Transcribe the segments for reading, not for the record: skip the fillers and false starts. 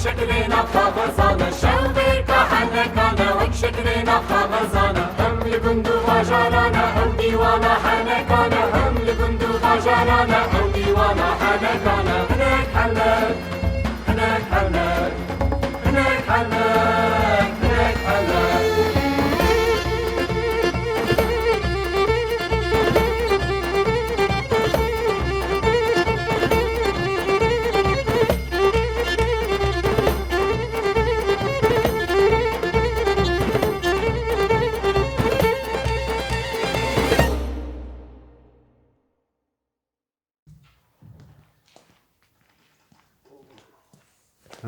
شكلنا خبزانة شوبك حنكانا وشكلنا خبزانة هم لبندو غجرانا هم ديوانا حنكانا هم لبندو غجرانا هم ديوانا حنكانا هناك حلك هناك حلك هناك حلك هناك حلك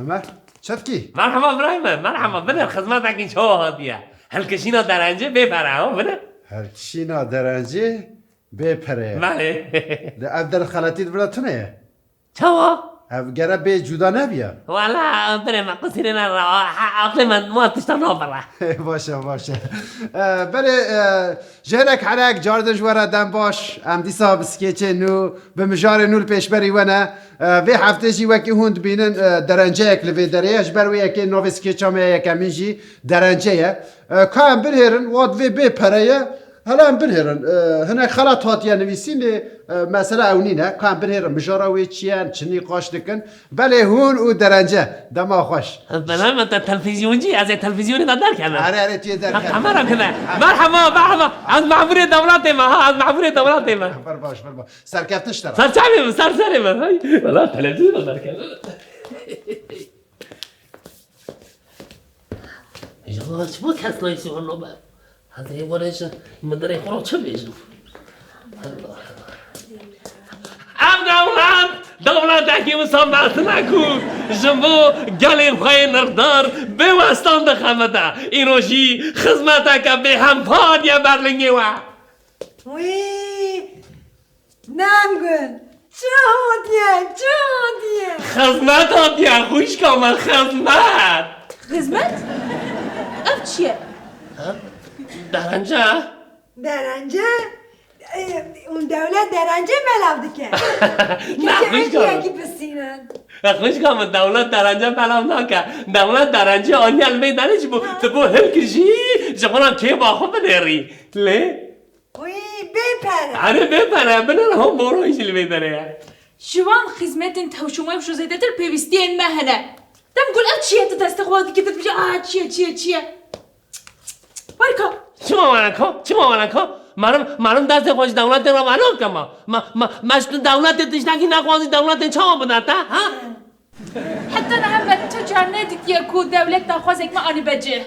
Ömer, çetki. مرحبا ابراهیم مرحبا بله خدمتك این چه هادیه هلکشینا درنجه بپره ها بله Her kişina derenci bepere. بله De ev der xalatid bira tu ne? چوا Ev gere be cuda nebiya. والا بله من قصیره نرا عقل من ما تشتن نابره باشه. Bere جهرک حرک جاردن جواره دم باش. ام دیسا بسکیچه نو به مجار نول پیش بری ونه. وی هفته جی وکی هوند بینن درنجه یک لوی داره. اجبر وی یکی نو بسکیچه می یکمی جی درنجه یه. که ام برهرن واد وی به پره هلا ام برهرن هناك خلات هاتيا نويسين مسألة أونينا كان برهرن مجارة ويتشيان چني قاش دكن بله هون و درنجة دما خوش بله من تلفزيون جي از تلفزيوني دار كنا عري توی در كاميرا كنا مرحبا از معمورية دولات ما ها از معمورية دولات ما برباش سركفتش ترى سر شعبي سر ما هاي والله تلفزيون دار كنا يلا شو كسل يسوي النوبة هذا يوريش مدري خلاص شو بيجوا دولت اکی مصابت نکو جنبو گلی خواه نردار به وستان دخمده اینوشی خدمت که به هم پادیا برلنگی و وی نمگن چه هادیه خدمت هادیا خوش کامل خدمت خدمت؟ اف چیه؟ درنجه؟ اون دولت درنجه ملاو دکه نه خوش کامل یکی بسینن خوش کامل دولت درنجه ملاو نکه دولت درنجه آنی علمه دانش بو تبو هل کشی جمعنا که با خود بداری لی؟ وی بپره آره بپره بنر هم برو ایش البدره شوان خدمتین توشومای وشو زیده تر پیوستین مهنه دم گل اف چیه تستخواهی که تبجه چیه وارکا چما منکا مارم دست خوش دولت را منو کما مش دولت تشتکی نخوازی دولت چما بداتا ها حتی نهم تو جانت که کو دولت نخواست ما آنی بجه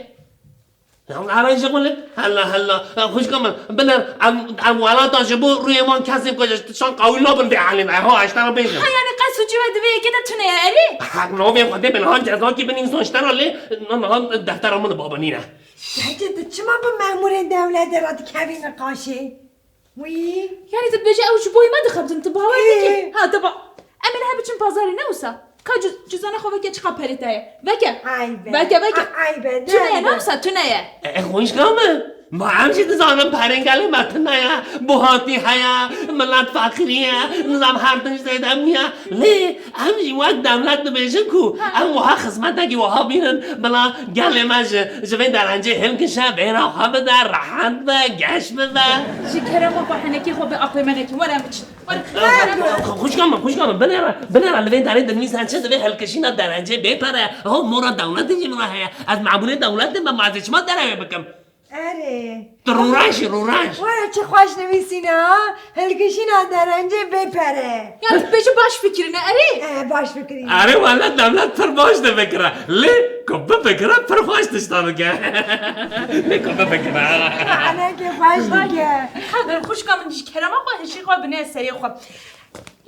الان شغله هلا خوش کامل بلر اموالات آشبو روی ما کسب گذاشت شان قوی نبنده حالین ها اشترا بیشم یعنی قصو چی بده بیه که تونه اری حق نوبیم خواهده بنهان جزا کی بنیم سنشتر لی نهان دفترمون بابا نینه جدد چما با مأمور دولت را دکوین قاشه وی یعنی تو بجه اوش بوی من دخبتن تو باور دیگه ها تبا امین ها بچون پازاری نوسا که جزانه خوبه که چقا پریتایه وکه تونه نوسا تونه خوش کامل ما همچی دزانم پرنگلی متنه بوهاتی هیا ملت فقریه نظام هردنش زیده میه لی همچی وقت دولت نبیشه کو ام وها خدمت نگی وها بینن بلا گل مج جوه درنجه هل کشه بینا خواه بده راحت به گشت بده شکرم و بحنکی خوب اقلی منکی ورم خوش کامل بنره لوین داره دنمیزن چه دوه هلکشینا درنجه بپره ها مورا دولت جمعه هیا از معمول دولت با معزش ما داره بکم اره رورش وارا چه خوش نویسینه ها هلکشین درنجه بپره یعنی بجه باش فکرینه اری باش فکرینه آره والا دولت پر باش ده بکره لی کبه بکره پر خوش دشتانو که لی کبه بکره معنی که خوش دیگه خب خوش کامل نیش کرم آقا هشی خواه بنه سری خواه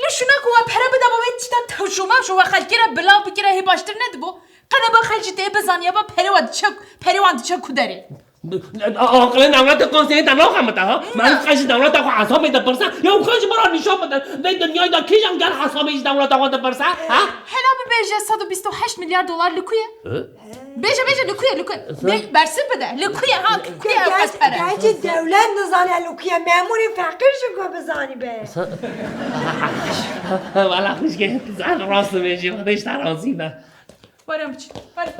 لشونه که پره بده با بیت چیتا توشومه شو و خلکی را بلا بکره هی باشتر ندبو قنه با خلجی ته بزنیه با پری وان چه کوداری عاقل دولت قانونی در ناخم بده ها من قش دولت آقا حساب میده پرسن یا خودش برای نشان بدن به دنیای دا کیشم گر حساب ایش دولت آقا ده پرسن ها هلا ببیجه 128 میلیارد دلار لکویه بیجه لکویه برسه بده لکویه ها لکویه از پره گرچه دولت نزانه لوکیه ماموری فقیر شو بزانی به والا خوش که زن راست میشه خودش ترازی نه برم چی برم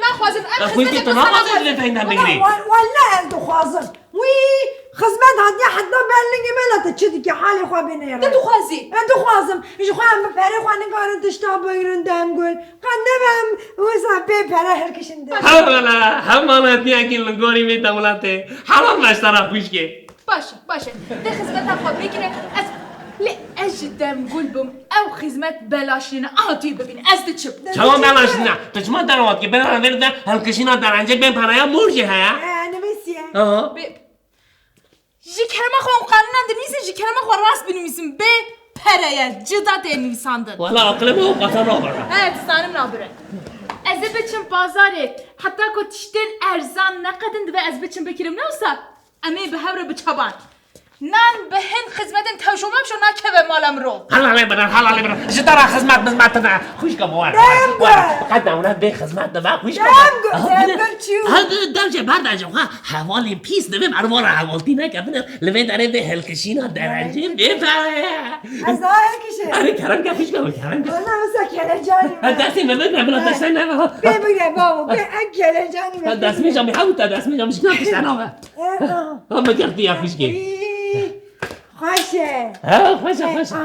من خوازم خوش که تو نخوازم لفیندم بگیری والله دو خوازم وی خدمت هادی حتی بلنگی ملت چه دیگه حال خواه بینه ده تو خوازی من دو خوازم ایش خواهم بپره خواه نگارن تشتا بگیرن دم گل قنده بهم ویسا بپره هرکشن ده همانت نیاکین لنگوری می دولته حلال مشترک خوش که باشه ده خدمت خواه بگیره از لأجدم قلبم أو خدمات بلاشنا توی ببین از ده چه شما بلاشنا تو چما درآمد که برن ورده هلکشینا در انجا بین پرایا مرجه ها نمیسیه جی کرما خواه قانونم ده نیست جی کرما خواه راست بنویسیم به پرایا جدا ده نویساندن والا عقل به قطع را برن تسانم نابره از بچم بازاره حتی که تشتین ارزان نقدن ده از بچم بکرم نوسا امی به هوره بچابان نان به هند خدمتن توشومم شو نکه به مالم رو حلالی برن جدا را خدمت نه خوش که موار فقط دولت به خدمت نه خوش که دمچه بعد از اونها حوالی پیس نمیم اروار حوالتی نکه لبین داره به هلکشینا درنجه بپره از ها هلکشه آره کرم که خوش که کرم که والا مثلا کله جانی دستی ببین بلا دستی نه ببینه بابا کله جانی دست میشم میخوام دست میشم شکنا کشتن آقا هم گرفتی یا خوش که خوشه خوشه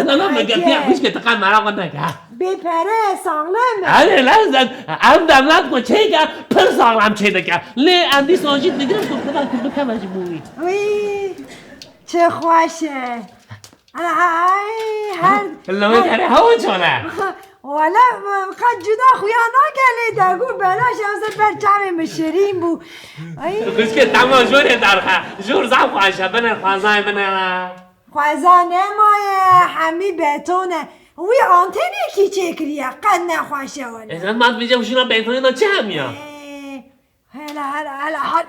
نه مگرتی خوش که تقام مرا قد نکه بپره ساغلمه آره لازم ام دولت کو چه که پر ساغلم چه دکه لی اندی سانجید دیگه تو بکن مجبوری وی چه خوشه هر لامه داره هوا چونه والا خد جدا خویا نگلی دگو بلاش از بر جمع مشریم بو خوش که تمام جوره درخه جور زم خواهشه بنر خوازای بنر خوازانه مایه همی بتونه وی آنتنی کی چکریه قد نخواشه والا ازن ماد بیجم شونا بیتونی دا چه همیا هلا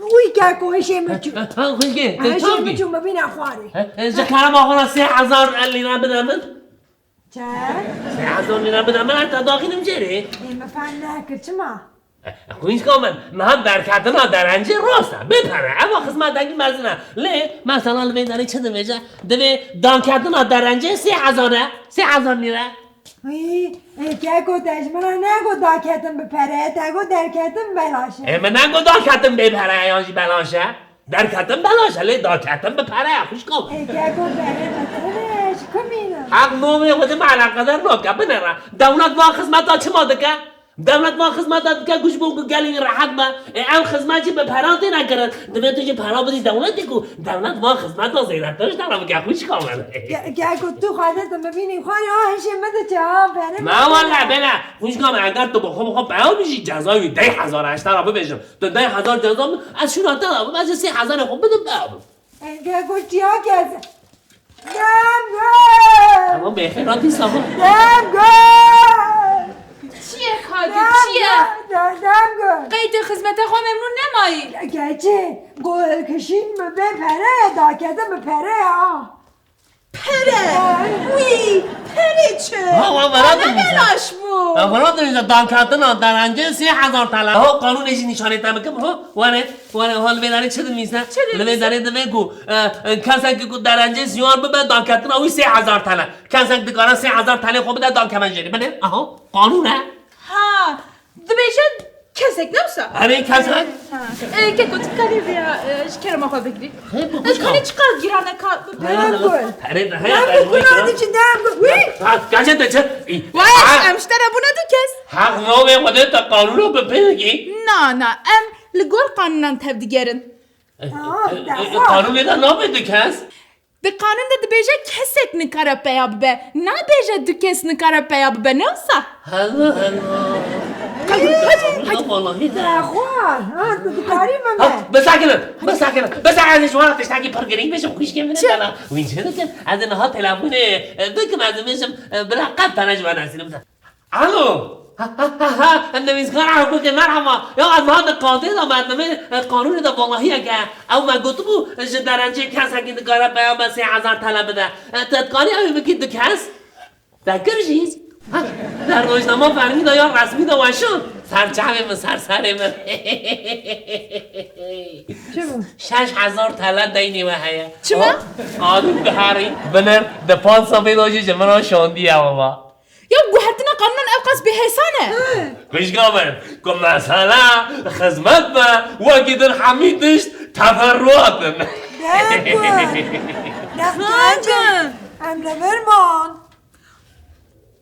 وی که کوشه مچو خوش که هشه مچو ببینه خواره اینجا کرم آقا 3000 لیره بدم من چه؟ 3000 لیره بدم من حتی داخلم جره این مفهم نکر چما؟ خویش که من در کتنا در انجه راسته بپره اما خدمت دنگی مزنه لی مثلا لبین داره چه دمیجه دوی دان کتنا در انجه 3000 لیره وی که گوتش من نگو داکتم بپره تگو درکتم بلاشه من نگو داکتم بپره یانجی بلاشه درکتم بلاشه لی داکتم بپره خوش کن که گو بره بطرش کمینم حق نومی خود معلقه در ناکه بنره دولت با خدمت ها چه ماده که دولت ما خدمت داد که گوش بگو گلی راحت با ام خدمتی به پرانتی نکرد دوی تو چه پرا بدی دولتی کو دولت ما خدمت ها زیرت داشت دارم که خوش کامل که تو خواهدت ببینی خواهی آهش مده چه ها بره ما والا بله خوش کامل اگر تو بخواه بیان میشی جزایی 10,000 اشتر را ببیشم تو 10,000 جزا از شناته را از 30,000 خوب بدم بیان که گوشتی ها که دم گل اما بخیراتی ساما دم گل چیه کادی چیه؟ دم گل قید خدمت خواه ممنون نمایی گچه گل کشین بپره داکته بپره پره وی پره چه؟ ها برات بلاش بو برات اینجا دان کردن در انجه 30,000 تله ها قانونش نشانه تمکم ها وانه حال بیداری چه دمیسته؟ لبه داره دوه گو کسان که در انجه زیان ببه دان کردن اوی 30,000 تله کسان که دارن 30,000 تله خوب بده دان کمنجری بله آها قانونه ها دبیشن کسک نوسا همین کسان که گوتی کاری بیا کرم آقا بگیری کنی چقدر گیرانه کار دم گل پره دم گل کنادی چه دم گل وی گاچه تو چه وایش امشتر ابونه دو کس حق نومه خوده تا قانون رو بپیگی نه ام لگور قانونان تبدیگرن قانون اینا نامده کس به قانون ده بیجه کسک نکاره پیا ببه نه بیجه دو کس نکاره پیا ببه نوسا هلا والله خواه تو کاری ممه بسکنه شما تشتاقی پرگرینگ بشم خوش که منه دلا وین چه دکن از اینها تلفونه بکم از میشم بلا قد تنج و نسیل بسن الو نویسگار حقوق مرحبا یا از مهاد قاضی دا برنامه قانون دا والله اگه او من گفت بو درنجه کس اگه دکاره بیان به 3000 طلب بده تدکاری اوی بکی دو کس دکرشیز در روزنامه فرمی دا یا رسمی دا وشون سرچه من سرسره من چه بود؟ 6000 طلب دینی و هیه چه من؟ آدم بحری بنر ده 500 بیداشی جمعنا شاندی بابا یا گوهرتنا قانون ابقاس به حسانه کش گامن که مثلا خدمت به وکی در حمیدش تفرعاتن نفتنجه ام لبرمان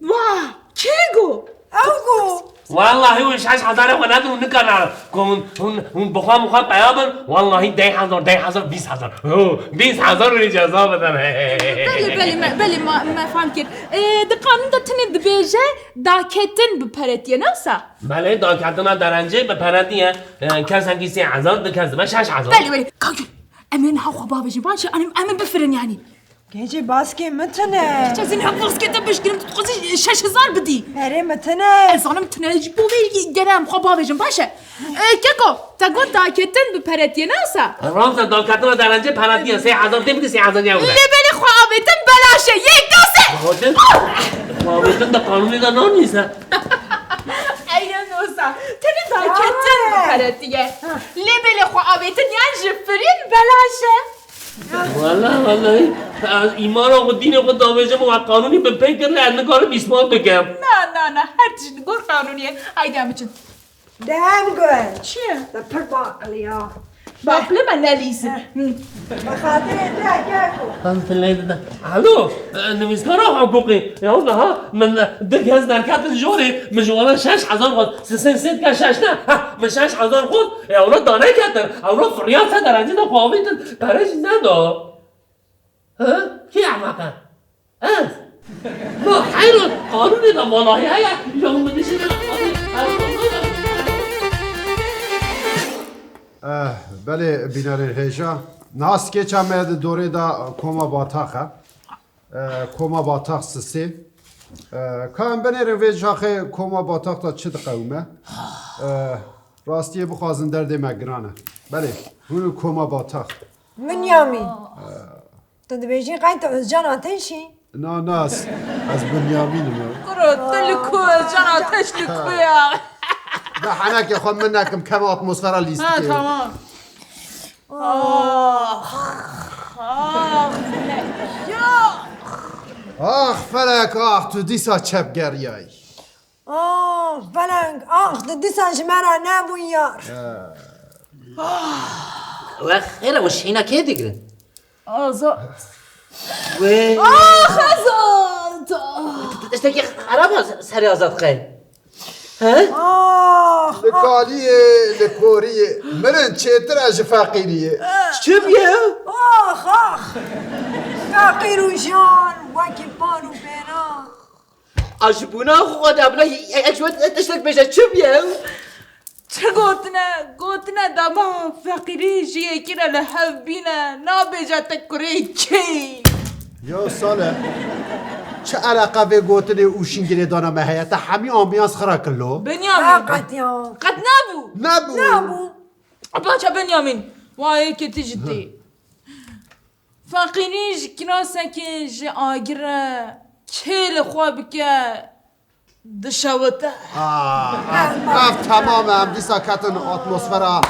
واه کی گو؟ اوگو والله اون 6000 و ندارون نکنن که اون بخواه بیابن والله 10,000 20,000 رو اجازه بدن بله ما فهم کرد ده قانون دا تنه دبیجه داکتن بپرتیه ناسا بله داکتنا درنجه به پردیه کس هنگی 30,000 ده کس من 6,000 بله کاکل امین ها خواه بجی باشه امین بفرن یعنی گیجی باسکی متنه چه از این ها باسکتا بشگیرم تو خوزی 6,000 بدی پره متنه انسانم تنه بو بی گرم خواه بجم باشه ککو تا گو داکتن بپرتیه ناسا رامسا داکتنا درنجه پردیه 3,000 ده بده 3,000 یه بوده لبلی خواه بیتن بلاشه 1 2 3 خوابیتن ده قانونی ده نام نیسته اینا نوسا تنه داکتن بپرتیه لبلی خواه بیتن یعنی جفرین بلاشه والله از ایمان و دین خود دامجم و قانونی به پی کرده از نگار بیسمان بگم نه هر چیز نگار قانونیه ایده همه چند دم گل چیه؟ ده پر باقلی ها باقله من نلیسه بخاطر ده گل الو نویسگار حقوقی یا ها من دک از درکت جوری مجوالا 6,000 خود سنسید که 6 نه من 6,000 خود اونا دانه کردن اونا فریاد ها درنجه دا خوابیدن پرش ندا کی احمقه ما حیرون قانونی دا والله هیا یا هم بدیشی بله بینارین هیجا ناس که چمه دوره دا کما باتاخه کما باتاخ سسی کام بنیرین وی جاخه کما باتاخ تا چه قومه راستیه بخوازن درده مگرانه بله اونو کما باتاخ من یامین تو دبیجی قاین تو از جان آتشی؟ نه از بنیامینم کرو دلکو جان آتش لکویا ده حنک خود من نکم کم اتمسفر لیست که تمام آخ فلک آخ تو دیسا چپ گریایی فلنگ ده دیسانش مرا نبون یار و خیره وش اینا که دیگره آزاد و آزاد اشتاکی خراب سری آزاد خیل لکالیه لکوریه مرن چیتر از فقیریه چه بیه؟ آخ فقیر و جان وکی بانو بینا عجبونا خود ابنا یک شوید اشتاک بیشه چه بیه؟ چه گوتنه داما فقیری جیه که لحب بینه نابجا تکره کی یا ساله چه علاقه به گوتن اوشینگیری دانه مهیت همی آمبیانس خرا کلو بنیامین قطیان قد نبو باچه بنیامین وای که تجدی فقیریش کناسکش آگره چهل خواب که دشوته رفت تمام هم دیسا کتن اتمسفر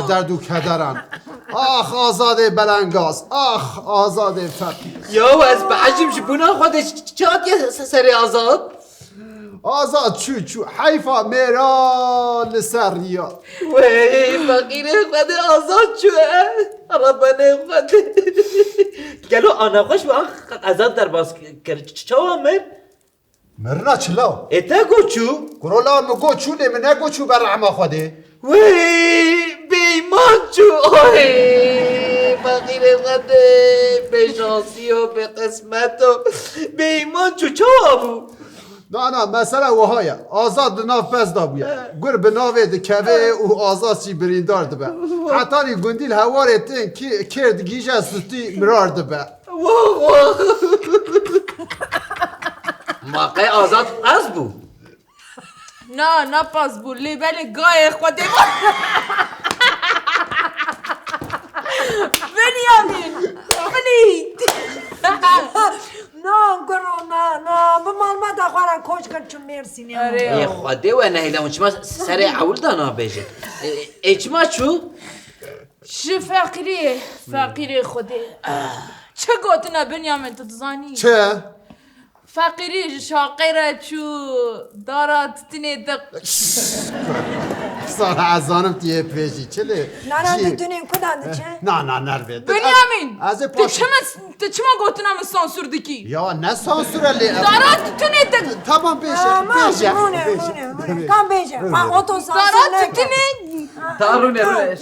در دو کدرن آخ آزاد بلنگاز آخ آزاد فقیر یا از بعجم جبونا خودش چاد یه سری آزاد؟ آزاد چو حیفا میرا لسر ریا وی فقیر خود آزاد چوه ربانه خود گلو آنا خوش با آزاد در باز کرد چه آمد؟ مرنا چلا اتا گو چو؟ گرولا مگو چو نمینه گو چو بر رحمه خوده وی بیمان چو آهی فقیر خود به شانسی و به قسمت و بیمان چو چه آبو؟ نه مثلا وهایا آزاد ناف پس دا بویا گر به ناوه ده کوه او آزاد چی بریندار ده با حتی نی گندیل هواره تین کرد گیجه سوتی مرار ده با واه موقع آزاد از بود نه پاس بولی بله گای خودی بنیامین بلید نه گرو نه به مالمت خوارن کوچ کن چون مرسی نه آره خواده و نهیلا چما سر اول دانا بیشه اچما چو؟ چه فقیری خودی چه گوتنا بنیامین تو دزانی چه؟ فقیری شاقیره چو دارات تینه دق سال ازانم تیه پیشی چله؟ نه دونیم کدام چه؟ نه نروید بنیامین از تو پاش چما گوتنا من سانسور دکی یا نه سانسور علی دارات تینه دق تمام بیشه مونه کام بیشه من اوتو سانسور دارات نکن تینه تارونه روش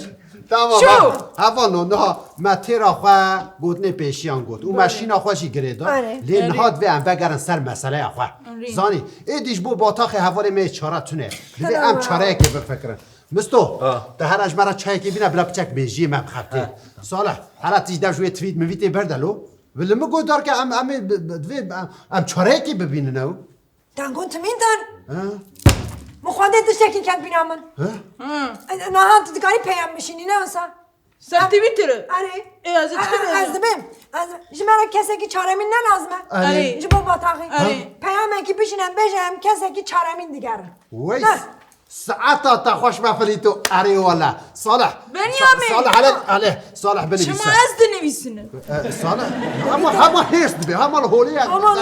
تمام شو؟ هوا نه ما تیرا خواه گوتنه پیشیان گوت او ماشین خوشی گریدا آره. لین هاد و ام بگرن سر مسئله خواه زانی ایدیش بو باتاخ حوالی می چاره تونه دیگه ام چاره که بفکرن مستو ده هر اج مرا چای که بینه بلا بچک بیجی من بخبته صالح حالا تیجدم شوی تویت مویتی بردلو ولی مگو دار که ام چاره که ببینه نو دنگون تمینتن مخواده دشتکی کن بینامن نه هم تو دکاری پیام میشینی نه اصلا سرتی بیتره آره از چه از دبیم جمعه کسی که چاره من نلازمه آره جبو باطاقی آره. پیامه که بشینم بجم کسی که چاره من دیگر ویس ساعتا تا خوش مفلی تو اری والا صالح بنیامین. صالح بنویسه شما از دنویسینه صالح همه هست بی همه الهولی اما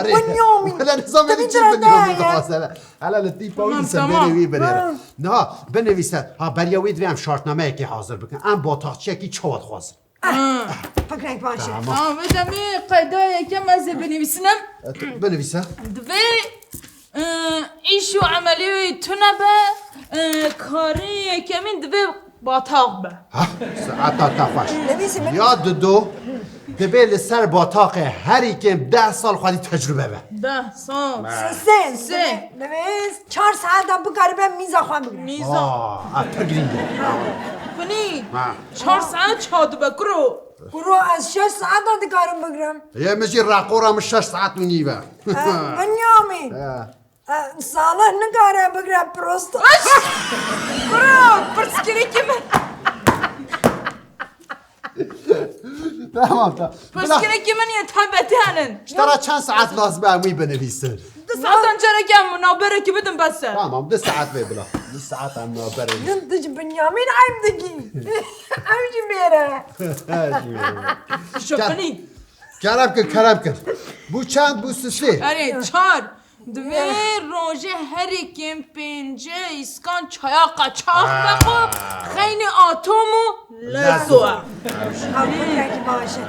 بنیامین ولا نظام تبي چی ترى بنیامین داعي. خواست حالا لطی پاویسه تمام. بنوی بنیره نه بنویسه ها بریاوید ویم شارتنامه که حاضر بکن ام با تاخچه کی چواد خواست فکرک باشه بدمی قیدای کم از بنویسینم بنویسه دوی ایشو عملی تو نبه کاری کمین دوی باطاق به ها ساعتا تا خوش نویسی من یاد دو دبی لسر باتاق هری که 10 سال خواهی تجربه به 10 سال سه نویس 4 ساعت هم بکاری به میزا خواه بگیرم میزا تگرینگه بنی 4 ساعت چاد بکرو برو از 6 ساعت هم دیگارم بگیرم یه مجی راقورم 6 ساعت و نیوه بنیامین صالح نگاره بگیرم پروستو برو پرسکری که من تمام تا پرسکری که من یه تایبتی هنن ترا چند ساعت لازمه امی بنویسه 2 ساعت انجره کم منابره که بدم بسه تمام 2 ساعت بی بلا 2 ساعت هم نابره نمتج بنيامين عيب دقي عيب جميرة شکنی کرم کن بو چند بو سه آره 4 دوی روژه هری کم 5 اسکان چایا قاچاق بخو خیلی آتومو لزوه أقول لك ماشي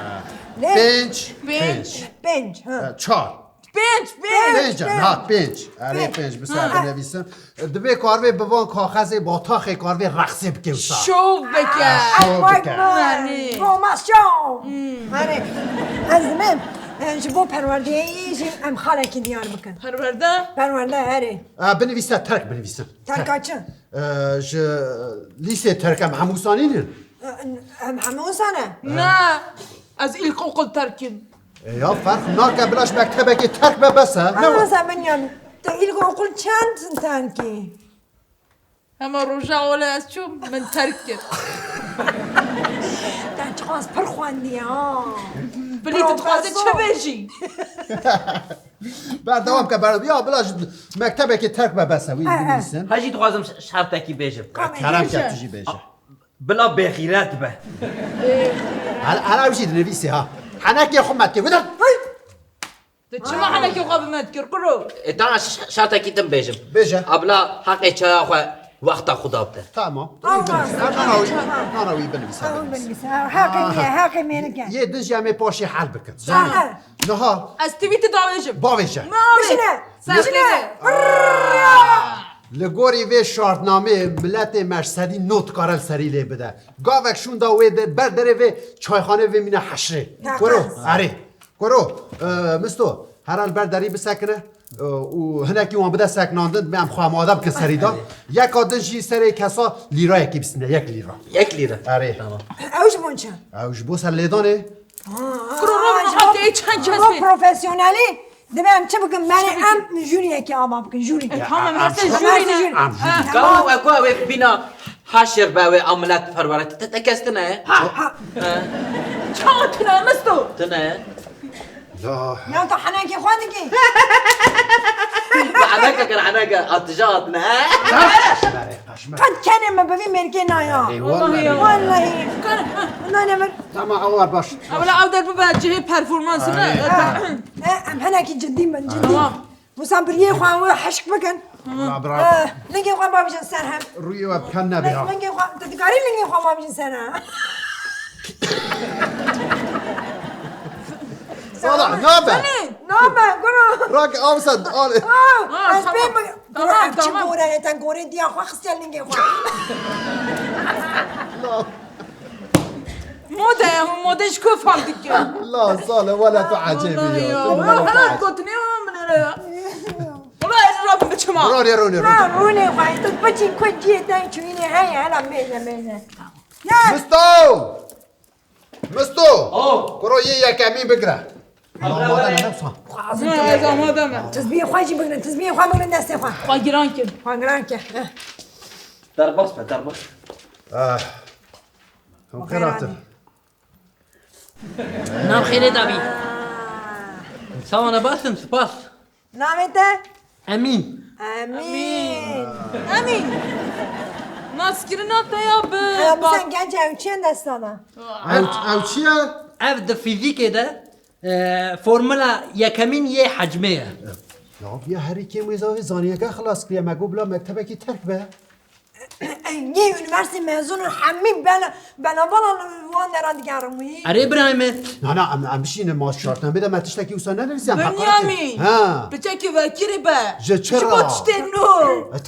پنج ها چار پنج پنج آره پنج بسر بنویسم دوی کاروی بوان کاغذ با تاخ کاروی رقصه بکوسا شو بکر أكبر يعني. فورماسيون هاني أزمن جبو پرورده ایشیم ام خاله کی دیار بکن پرورده هری بنویسه ترک بنویسم ترکا چه؟ لیسه ترکم هموسانی نیر هموسانه؟ نه از القوق ترکیم یا فرق ناکه بلاش مکتبه که ترک ببسه هموسا بنیام تا ایلگو اقول چند تنکی اما روژه اوله از چون من ترک کرد در چخواست پر خواندی ها بلی تو خواسته چه بشی؟ بعد دوام که برای یا بلاش مکتبه که ترک ببسه وی بنویسن هجی تو خوازم شرطکی بیشه کرم که توشی بیشه بلا بخیرت به حالا بشید نویسی ها حنکی خمت که بودن تو چه محنه که خواب مد کرد کرو دانا شرطکی تم بیشم بیشه ابلا حق چه خواه وقتا خدا بده تمام نانوی بنویسه اون بنویسه حقی مینه یه دنجی همه پاشی حل بکن سهل نها از تیویت داویشم باویشه بشینه سخته لگوری وی شارتنامه ملت مرسدی نوت کارل سری لی بده گاوک شون دا وی بردره وی چایخانه وی مینه حشره کرو آره کرو مستو هرال برداری بسکنه و هنکی وان بده سکناندن بیم خواه آدم که سری دا یک آدنشی سری کسا لیرا یکی بسنه 1 لیرا 1 لیره آره اوش منچه اوش بو سر لیدانه کرو رو حتی چند کس بید پروفیسیونالی دبم چه بکن من ام جوریه که آما بکن جوری Tamam nasıl Tamam, jüri jüri. ne? قاو اكو بينا حشر باوي عملات فرورت تتكستنا Çağ tınamız da. تنا لا یا تو حنان که خواهد که عناك كان عناك اتجاتنا قد کنه ما ببین مرگه نایا والله والله نه نمر تمام عوار باش Ama avdar bu bence performansını. ام هنا کی جدی من جدی Tamam. مسافریه خواه و حشک بکن برافو لنگی خواه با بیشن سر هم روی و بکن بها لنگی خواه تدکاری لنگی خواه با بیشن سر هم صالح نابه نامه گرو راك اوسط از tamam. بین بگم Tamam, چی tamam. گوره تن گوره دیا خواه خستی لنگی خواه Moda ya modaj köf aldık ya. لا صالح ولا تعجبي Vallahi ya. Ulan hala götünüyor mu ne ya? Ulan Rabbim biçim ha. روني روني روني نه رونه خواه تو بچین کجیه تن چوینه هی هلا میزه میزه یا مستو مستو برو يا كمين بقرا لا ما انا نفسها Ne zaman deme. تسبیح خواه جی بگرن تسبیح خواه بگرن دسته خواه Bak giran kim? خواه گران که درباس درباس هم خيراتك نام خيري دابي سوانا باسم سباس نامت امين امین Emin. Naskirin hatta ya be. بسن گنج او چین دستانا او تشيا ابدا فيزيكي ده فورمولا يا كمين يا حجميه يا بيا هري كي ويزاوي زانيا خلاص كريا ما قبل مكتبك ترك به یه یونیورسیتی مezun همین بلا وان دران دیگرمی اري ابراهيم انا عم بشين ما شرطنا بدا ما تشتكي وصلنا نرسم Bünyamin. ها Bıçak vekili be. Je çera. Şu batıştenu.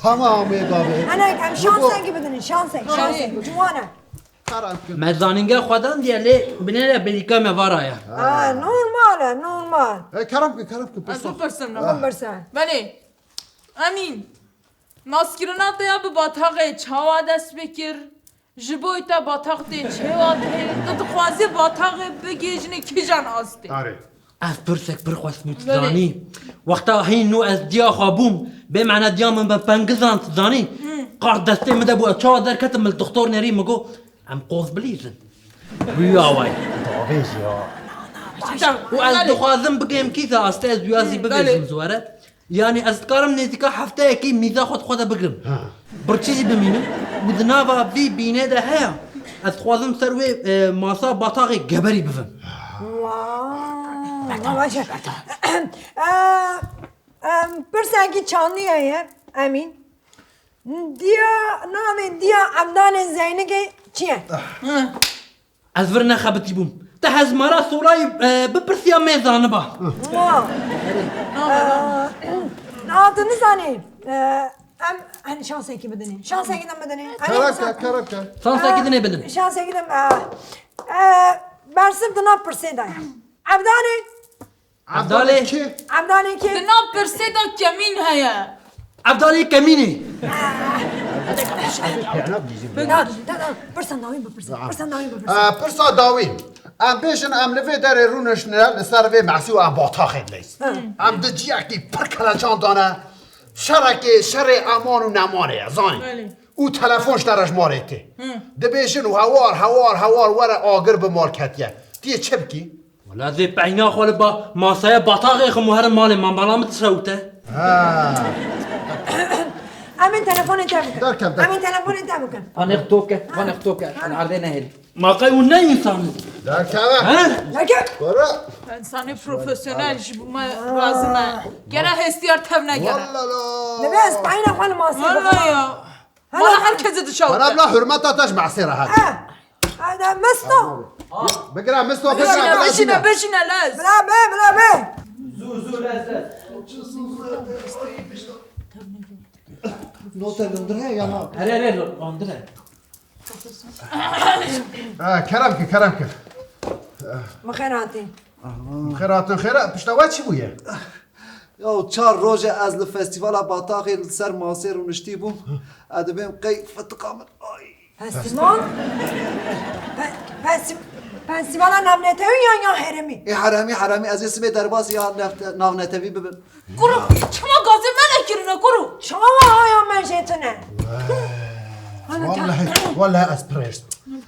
تمام يا قابل انا کم شانسه که بدونی شانسه جوانه مزانينجا خدان ديالي بنينا بليكا مفارايا نورماله نورمال كرمك بس Süpersin. برسن Beni. Emin. Naskirin hatta ya be batağı çava dest bekir. Jiboyta batak de çeva de. Dı xwazi batağı begejine kijan asti. اري اف برسك برخواس متزاني وقتا هين نو از ديا خابوم بمعنى ديا من بانجزان تزاني قرد دستي مدى بو اتشاو در كتم الدكتور نري مگو ام قوز بليزن ويا واي طابيش يا واز دخوازم بقيم كيثا استاذ ويازي بقيم زوارة يعني اذكارم نيتيكا حفتة كي ميزا خود خودا بقرم برچيزي بمينم ودنافا في بينه ده هيا از خوازم سروي ماسا باطاقي جبري بفهم باشه برسن که چانی هایه امین دیا نام دیا عبدان زینگی چیه؟ از ورنا خبتي بوم تحز مرا صوراي ببرثيا ميزان با نه تو نزانی ام شانسه که بدونی شانسه که دم بدونی كرمك صانسا كده نبدن شانسه که دم برسم دنا پرسه دای عبدانی عبدالي عبدانی که Dına perseda kemin heye. عبدالي كميني نه برسن داوین برسن داوین برسن برسا داوين ام بيشن ام لفي داري رونش نال سرفي معسو ام باطاخد ليس ام دجياكي بركلا جاندانا شركي شري امان و نمانه زاني او تلفونش درش ماريتي دبيشن و هوار ورا آگر بماركتيا تيه چبكي ولا ذي بعينا خول با ماسايا باطاقي خموهر مالي ما بلام تسوته امین تلفن انت بکن درکم. امین تلفن انت بکن انا اختوك العرضين هلي ما قيونا انسان در كذا ها لکه برا İnsanı profesyonel jibuma lazıma. Gene hestiyar tevne gene. والله لا لباس بعين اخوان ماسي Vallahi ya. Bana herkese انا dışarıda. بلا حرمتها تاج معصيرة هذا هذا مستو بقرا مستوى Beşine beşine lez. بلا بي هلا هلا عندنا كرمك مخيراتي خيرات بشتوات شي بويا یا 4 روز از فستیوال باطاقی سر ماسر و نشتی بوم ادبیم قی فتقامل فستیوال فستیوالا نامنتوی یا هرمی؟ ای حرامی از اسم درباز یا ناونتوی ببین گرو چما گازه من اکرینه گرو شما های من جتونه والله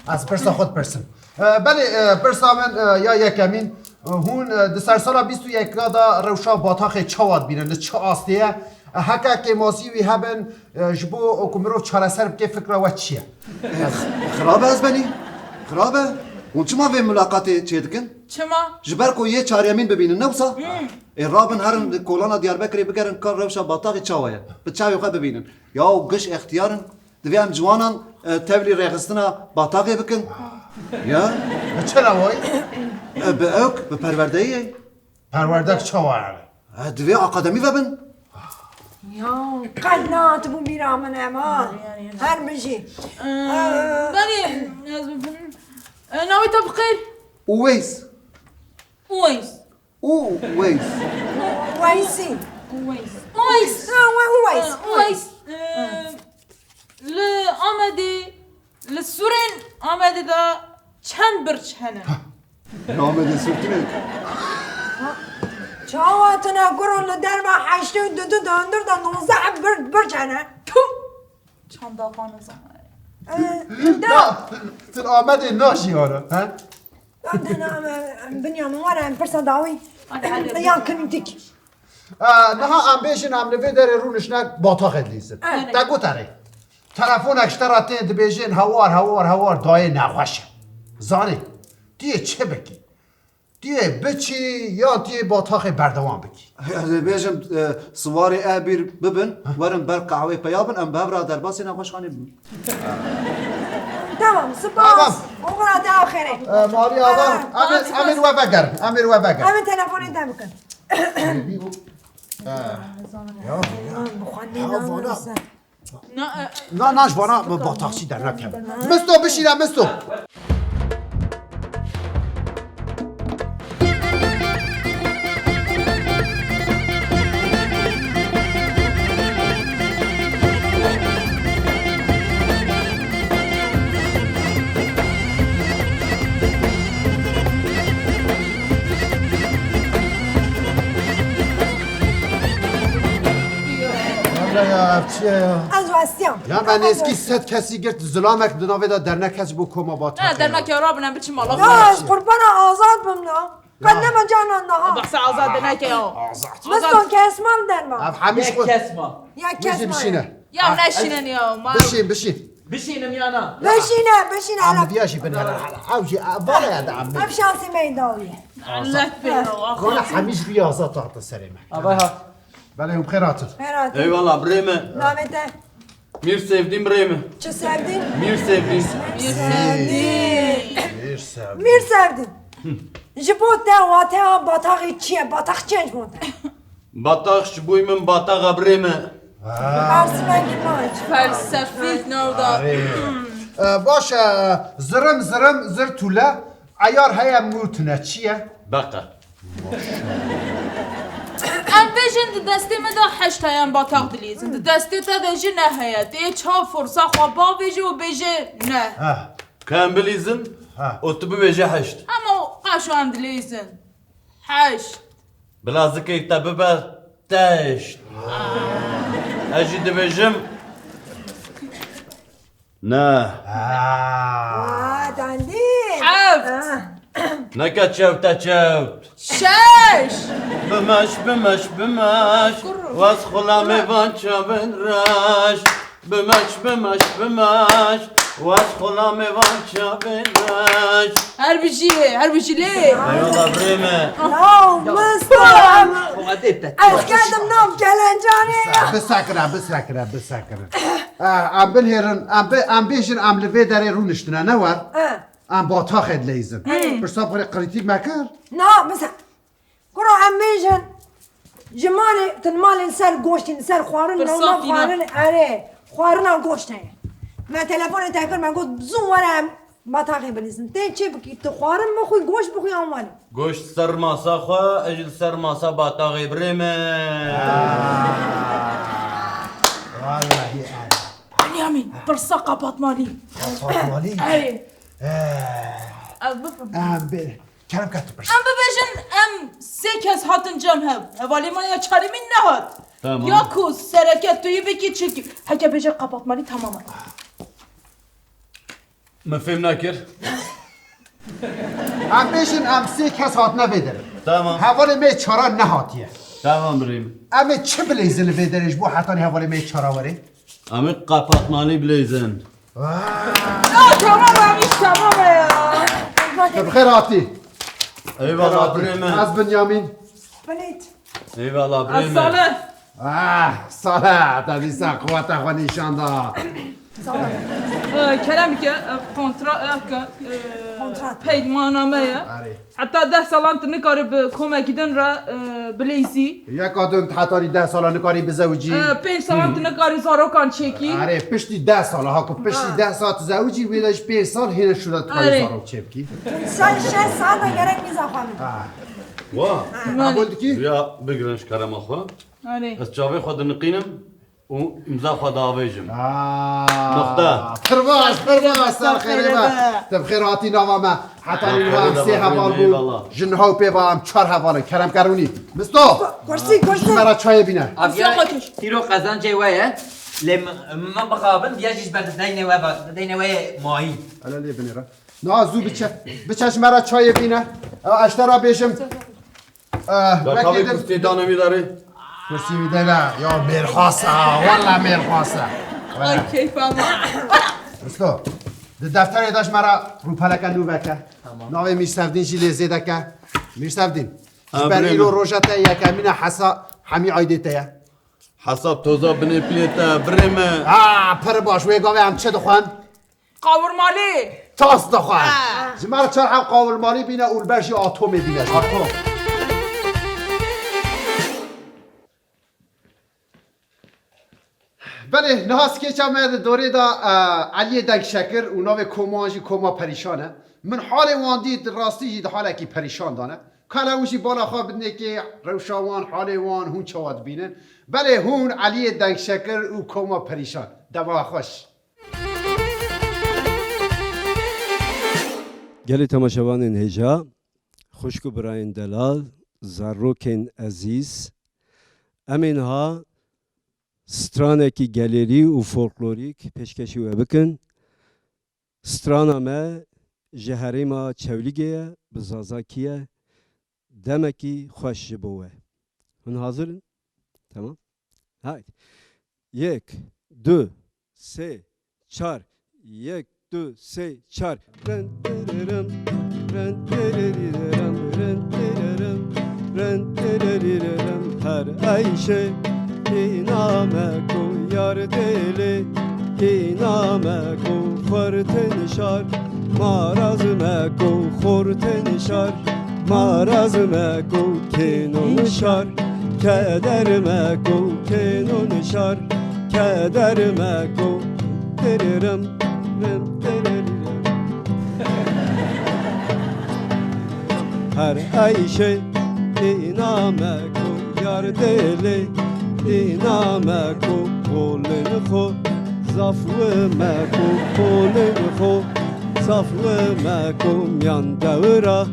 از پرسا خود پرسم بله پرسا من یا یکمین هون در سال 21 دا روشا باتاخ چواد بینن چه آستیه هکا که ماسی وی هبن جبو اکمرو چهار سر بکه فکر و چیه خرابه از بنی خرابه اون چما به ملاقات چه دکن چما جبر کو یه چاریامین ببینن نوسا رابن هرن کولانا دیاربکری بگرن کار روشا باتاق چاویه به چاوی خود ببینن یا گش اختیارن دویم جوانان تبلی رخصتنا باتاقی بکن یا چرا وای به اوک به پروردهی پروردک چوار دوی آقادمی ببین یا قنات بو بیرامن اما هر بجی بله ناوی تا بخیر اویس اویس اویس وایسی اویس وایس اویس ل آمده لسورن آمده دا چند برچ هنه نامده سرتونه چاواتنا گرون لدر ما حشته دو داندر دا 19 برجنه چند دافان زمان نه تن آمده ناشی آره دانا بنيامين وانا برسا داوي يا كنتك نها ام بیشن ام نوی داره رونش نک باتاق لیزن دگو تره تلفون اکشتراتین دبیجین هوار دای نخوشه زانه دیه چه بکی دیه بچی یا دیه باتاق بردوان بکی بیشم سواری ابیر ببین ورم بر قهوه پیابن ام ببرا در باسی نخوش خانه تمام سپاس وقرا تا خيري ماري آبا امیر و بگر امين تلفوني دمكن نه ناش بانا باتاقچی در نکم مستو بشیرم مستو از واسیام یا من اسکی 100 کسی گرت زلامک دناوه دا در نکس بو کما با نه در نکه را بنم بچی مالا داش قربان آزاد بمنا قد نما جانان نها بخص آزاد نکه یا مستون کسمان در ما همیش خود کسما یا بشین کسمان بشینه یا نشینن یا ما بشین بشینم یا نه بشینه عم على بیاشی بنی اوجی بالا یاد عم اب شانسي ميداوية لک بیرو کلا همیش بیازا تحت سرمه آبای ها بله هم خیراتر خيرات Eyvallah Bremen. نامته Mir sevdim Bremen. چه سردين؟ Mir sevdim. مير سردين جبوت تا واتا بطاقي تشيه بطاق تشينج مونتا Batak şbuymun batağa Bremen. عرسمان كيماج فلسفیت نودا باش زر توله عیار هیا موتنه چیه؟ Baka. ام بیشن دستی من دا حشت هایم با تاق دلیزن دستی تا دا جی نه هیا دی چا فرصا خواه با بیجی و بیجی نه Kembelizm. Otubu veje haşt. اما قاشو هم دلیزن حشت Bilazık ektabı be teşt. Eci dibejim. Ne? داندي حفت Ne kaçevte çevt. شش Bimeş. Was khula mevan çavin raş. Bimeş. Was khula mevan çavin raş. هر بجی لی Eyvallah Bremen. نو مستوى وقتی بتت أفكادم نوم كالنجاني بسکره ام بنهرن ام بیشن ام لوی داره رونشتنه نوار ام با تاخد لیزن برسا بخوری قریتیک مکر نا مثلا كرو عميجن جمالي تنمالي نسال قوشتي نسال خوارن نو برصافي خوارن أري خوارنا قوشتي ما تلفوني تاكل ما قلت بزون ورا ما تاخي بليزن تين شي بكي تخوارن مخوي قوش بخوي عمالي Goşt sarmasa xwe, ecil sarmasa batağı Bremen. والله بنيامين برصا قبط مالي مالی اي از بفهم بله کرم کت برس ام ببیشن ام سه کس هاتن جمع هب حوالی من یا چاری من نهاد Tamam. یا کو سرکت توی بکی چکی هکه بیشه قپاتمالی تماما مفهوم نکر ام بیشن ام سه کس هات نویدره Tamam. حوالی می چارا نهاتیه Tamam بریم ام چه بلیزن ویدرش بو حتانی حوالی می چارا وری امی قپاتمالی بلیزن تمام همیش تمامه یا بخیر آتی Eyvallah بریم از بنیامین بلید Eyvallah از بریم ساله صلاة تدیسا قوات خو نشان دا کلمی که کنترا که کنترات. پیمانامه آره. حتی 10 سالان نکاره به کمکیدن را بلیزی یک آدم حتانی 10 ساله نکاری بزوجی 5 سالان نکاره زاروکان چکی آره پشتی 10 ساله ها که پشتی 10 ساعت زوجی ویدش 5 سال هینه شده تو آره. زارو چه بکی سال 6 ساعت گرک میزا خانم واه قبول کی بیا بگرنش کرم آخوا آره از چاوی خود نقینم و امضا خود آویجم نقطه پرواز سر خیره با تبخیر آتی نامه حتانی نو هم 3 حوال بود جنها و پیوا هم 4 حواله کرم کرونی مستو کرسی مرا چای بینه افیا خودش. تیرو قزان جای وایه لم من بخابن بیاجیش بعد دینه وای ماهی الا لی بنیره نه زو بچش مرا چای بینه اشترا بیشم در کاوی کستی دانمی داری؟ کرسی میده نه یا میرخواسته والله میرخواسته آی کیف اما مستو دفتر داشت مرا رو پلکه نو بکه ناوی میرسفدین شی لیزیده که میرسفدین بر ایرو روشته یکمینه حسا همی عایده یه حساب توزا بنی پلیتا بریم پر باش وی گاوی هم چه دخوان؟ قاور مالی تاس دخوان مرا چرا هم قاول مالی بینه اول برشی آتوم بینه آتوم بله نهاس که چه آمد دوره دا علی دنگ شکر و ناو کومانجی کوما پریشانه من حال وان دید راستی جید حاله کی پریشان دانه کالا اوشی بالا خواه بدنه که روشاوان حال وان هون چواد بینن بله هون علی دنگ شکر و کوما پریشان دوا خوش گلی تماشاوان هجا خوشکو براین دلال زروکن عزیز امین ها سترانکی گالری و فولکلوریک پیشکشی و بکن سترانا ما جهری ما چولیگه بزازاکیه دمکی خوش بوه هن حاضرن؟ تمام؟ هاید 1 2 3 4 1 2 3 4 رن تررم رن تررم رن تررم رن تررم هر عیشه اینامکو یار دلی اینامکو خورت نشار ماراز مکو خورت نشار ماراز مکو کنو نشار کدر مکو کنو نشار کدر مکو تررم رم تررم هر عیشه اینامکو یار دلی اینامکو قولن خو زفو مکو قولن خو زفو مکو میان دورا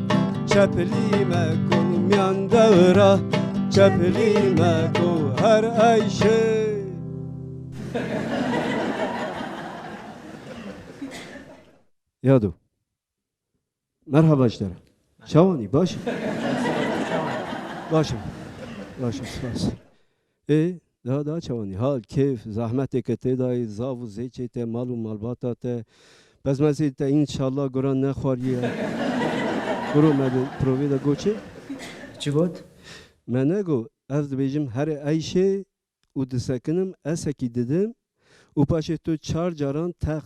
چپلی مکو میان دورا چپلی مکو هر عیشه یادو مرحبا اشترا شوانی باشی باشم سپاس دا چوانی حال کیف زحمت که تدای زاو زیچه ته مال و مالباتا ته بس مزید ته انشالله گران نخواریه گرو مدن پروی دا گوچه چی بود؟ من نگو از بیجم هر عیشه و دسکنم اسکی دیدم و پاشه تو 4 جاران تق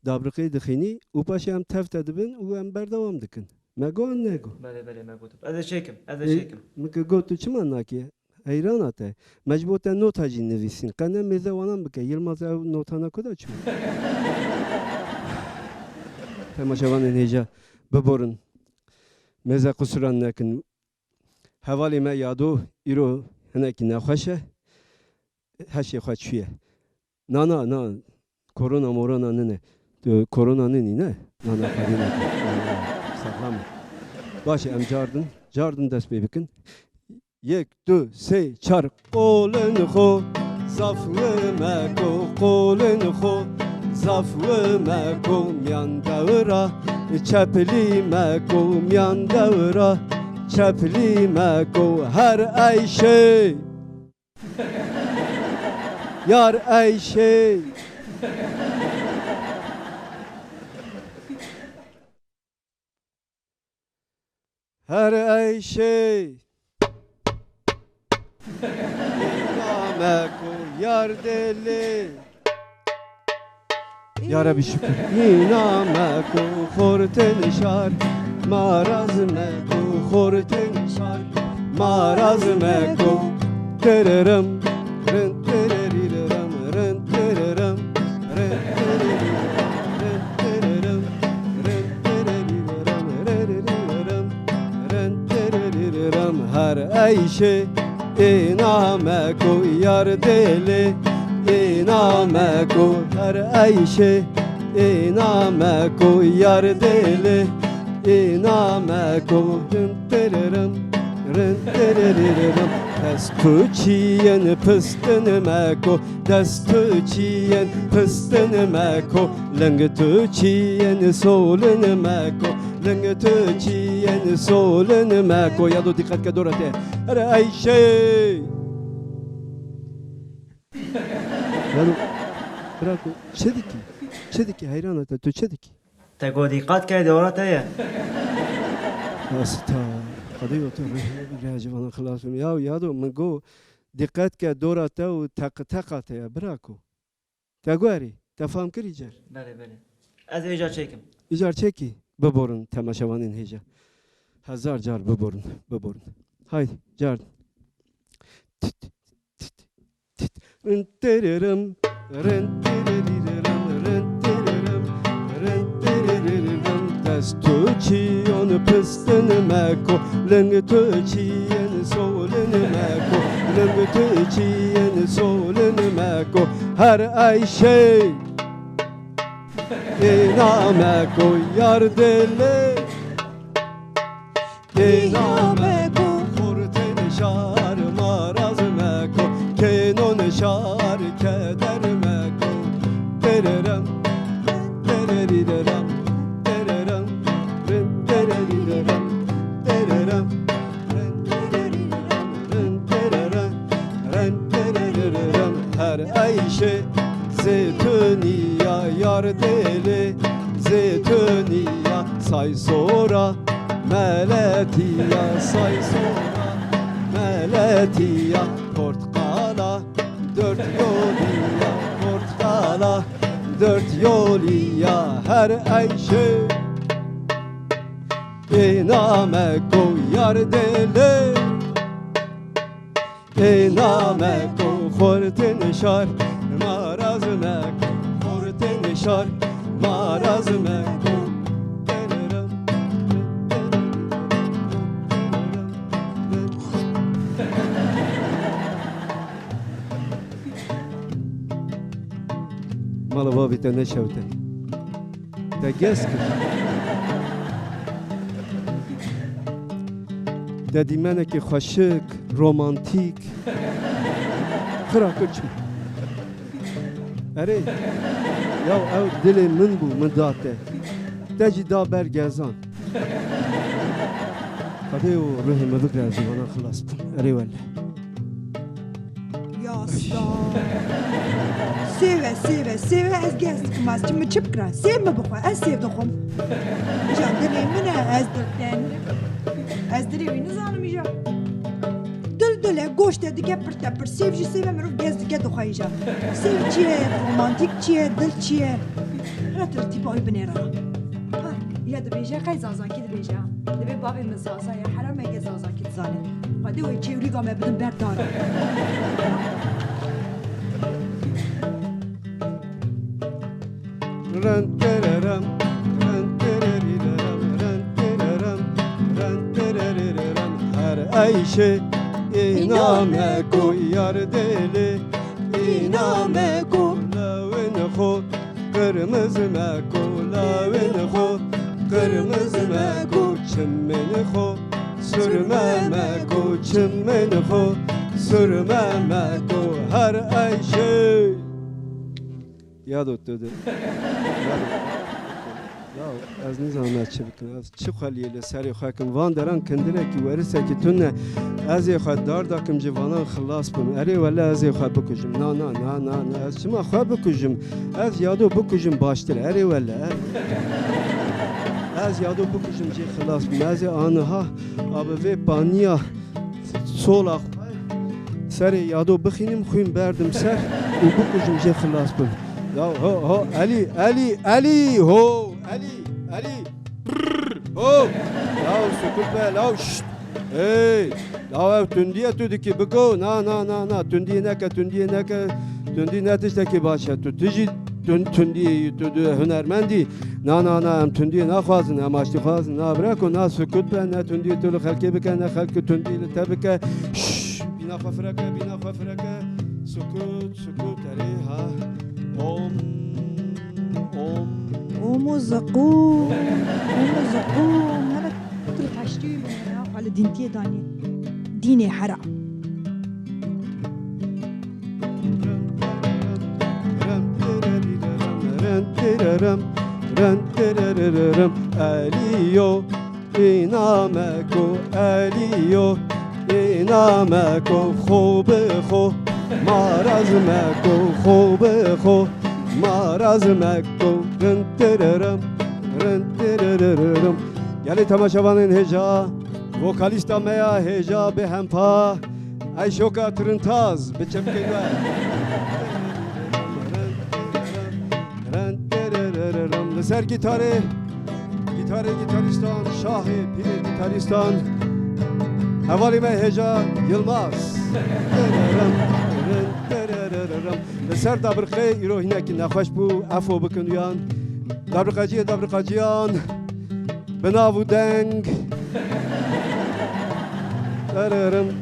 دابرقی دخینی و پاشه هم تفت دبن و هم بردوام دکن مگو نگو بله مگو از شکم مگه گو تو چی من نکیه حیران آته مجبورت نوت هجی نویسین قنه میزه وانم بکه یلماز او نوتانا کدا چون تماشاوان نیجا ببرن میزه قصران نکن حوالی ما یادو ایرو هنکی نخوشه هشی خواه چیه نه کرونا مورونا نه koronanın yine. Nana karina. Sağlam. Başı em cardın dest bebikin. Yek, du, se, çar. Kolun xo, zaflı meko, kolun xo. Zaflı meko, myan davra. Çepli meko, myan davra. Çepli meko, her ayşe. Yar ayşe. Her ayşe. İnameko yar deli. Ya Rabbi şükür. İnameko horten şar. Maraz meko horten şar. Maraz meko. Tererem. Rın tereriram. Rın tererem. Rın tereriram. Rın tereriram. Rın tereriram. Her ayşe. İnameko yar deli. İnameko her ayşe. İnameko yar deli. İnameko rın tereririm. Destu çiyen pıstın meko. Destu çiyen pıstın meko. Lengtu çiyen solun meko. Lengtu çiyen solun meko. Ya do dikkat ke dorate. Her ayşe. Yani bırak o. Çediki hayran ata tu çediki. تقول دقات كاي دورات هي Asta. Hadi otur. Rihacı bana kılasım. Ya do من go dikkat ke dorata u tak ata ya bırak o. Tagwari. Tafam kiricer. بله بله از ایجا چکم İcar çeki. Beborun temaşavanın heca. Hazar car beborun. Haydi car. Rın Destu çiyon pıstın meko. Lengtu çiyen solun meko. Lengtu çiyen solun meko. Her ayşe. İnameko yar deli. İnameko horten şar maraz meko. Kenon şar keder meko. Tererem, tereriram, tererem, ren tereriram, tererem, ren tereriram, ren tererem, ren tereriram. Her ayşe zeytuniya yar deli. Zeytuniya say sonra meletiya say sonra meletiya portkala dört yoliya portkala dört yoliya her ayşe İnameko yar deli İnameko horten şar maraz meko horten şar maraz meko Mala babi te ne şevte. Te geskir. Te dimene ki xaşık, romantik. Kıra kırçım. Ere. Ya ev dili min bu min date. Te cida bergezan. Hadi o ruhime bikrazı bana xılastım. Ere velle. Yasta. Seve ez gezdik mas çim çip kra. Sevme bu ez sevdim. Jandene mine ez dırten. Ez diri nizanım ya. Dile goş dedik pır sevci sevemiyorum gezdik doxayca. Sevciye, romantik çiye, dil çiye. Ratır tipi oy binera. Ya da beja kay zazaki de beja. De be babı mzaza ya haram ege zazaki zane. Hadi o çevri game bidin berdar. Ren tererem, ren tereriram, ren tererem, ren tereriram. Her ayşe inameko yar deli, inameko levin xo kır Kırmızı meko lavin ho Kırmızı meko çimmen ho Sürme meko çimmen ho Sürme meko her ay şey Yadot dedi Ya az ne zaman çabukun az çi xaliyle seri xakim van deran kendire ki verirse ki tünne az ya dar dakım civanan xlas bim eri valla az ya bukujum na az çima xwa bukujum az yado bukujum baştır eri valla az yado bukujum ci xlas bim az anha abi ve paniya sola seri yado bxinim xuyim berdim ser u bukujum ci xlas bim Ya ho Ali ho Ali ho Ya sukut be la şşt hey ya tündiye tüdiki biko na tündiye netişteki başa tütücü tündiye tüdü hünermendi na em tündiye na xwazin em aşti xwazin na bırak na sukut be ne tündiye tülü xelke bike ne xelke tündiye tebike şşş bina xwafireke sukut eri ha أم زقوم هذا كتر حشتي على دينتي داني ديني حرام Aliyo inameko خوبه خو marazmeko خوبه خو marazmeko renteraram Geli tamaşavanın heca vokalista meya heca be hempa ay şoka trintaz be çepkeyve renteraram ser gitaristan şahi pir gitaristan havali me heca Yılmaz Ser dabrıqe iro hineki naxweş bû efo bikin yan dabrıqaciyan binavu deng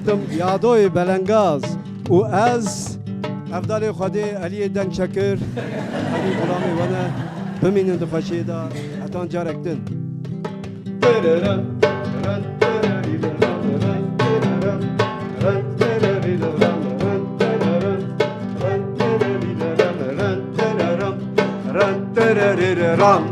Tım yadoy belengaz û ez evdalê Xwedê Eliyê deng çekir Elî gulamê wane bimînin di xweşiyê da hetan carek din Ram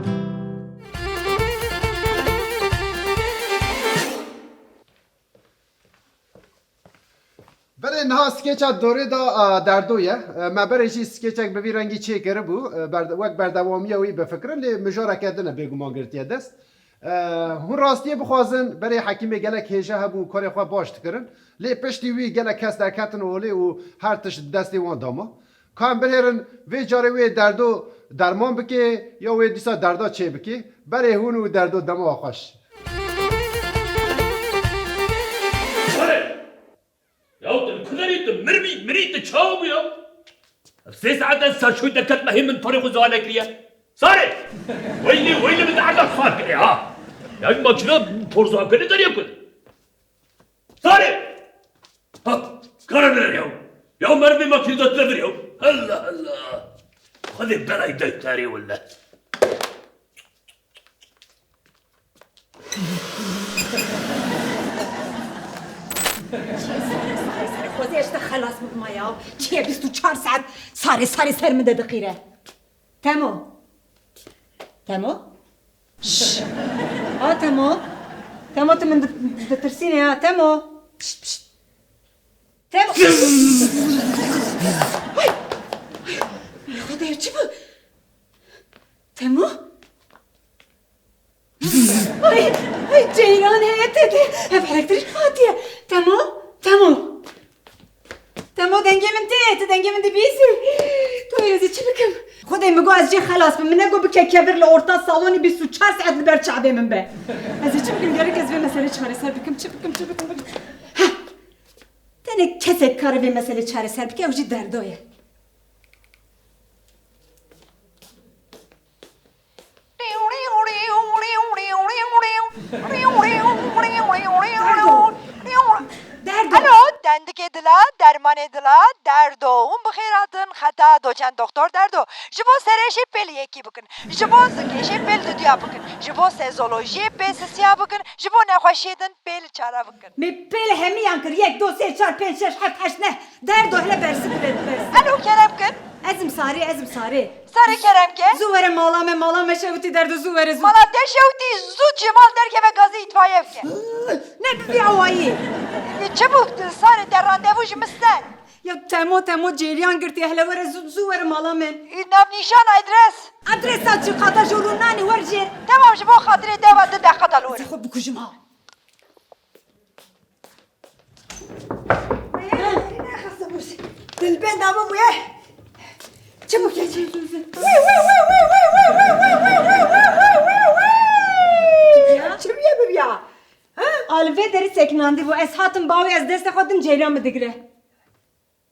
بله نه سکیچ دوره دا دردویه ما برایشی سکیچک به رنگی چه کرده بو وقت بردوامیه وی به فکرن لی مجاره کردنه بگمان گرتیه دست هون راستیه بخوازن برای حکیمه گلک هیجه هبو کاری خواه باشت کرن لی پشتی وی گلک کس در کتن اولی و هر تش دستی وان داما کام برهرن وی جاره وی دردو درمان بکی یا وی دیسا دردا چه بکی برای هون و دردو دما خوش Ya o kudaydı miriydi çağı bu ya. Ses adet saçoy da katma hemen tarihi zane kriye. Sare. Vayli bir daha fark ya ha. Ya makine torza beni de yapın. Sare. Ha karar ya. Ya mermi makine de ya. Allah. Hadi belayı döktari valla. خوزیش تا خلاص بکما یا چیه 24 ساعت ساری سر مده دقیره تمو تمو تو من دترسینه یا تمو خدای چی bu تمو ay ceylan heyet dedi hep elektrik fatiye تمو dengemin dibiysi تویرزی چی بکم خدای میگو از جه خلاص بم نگو بکه کبر لورتا سالونی 24 ساعت لبر چعبه من به از چی بکم گرک از به مسئله چاره سر بکم چی بکم ها تنه کسک کار به مسئله چاره سر بکه اوجی دردایه Alo, dendik edila, derman edila, دردو اون بخیراتن خطا دوچن دکتر دردو جبو سرشی پلی یکی بکن جبو زکیشی پل دودیا بکن جبو سزولوژی پل سسیا بکن جبو نخوشیدن پل چارا بکن می پیل همی یانکر 1 2 3 4 5 6 7 8 نه درد و هله برسی برد الو کرم کن ازم ساری سر کرم که زوره مالام شوتی درد زوره زو مالا دشوتی زود جمال در که به گازی اتفایه بکن نه بی اوایی چه بود سر در راندوو جمستن یا تمو جریان گرتی هله وره زوره مالامن این نام نیشان ادرس چی قطع جورونانی ورجه تمام جبو خاطر دوات دقیقه دلوره خب بکشم ها دلبه نامو مویه چه بکشی چه بیه ببیا آلوه داری سکناندی و از هاتم باوی از دست خودم جریان بدگره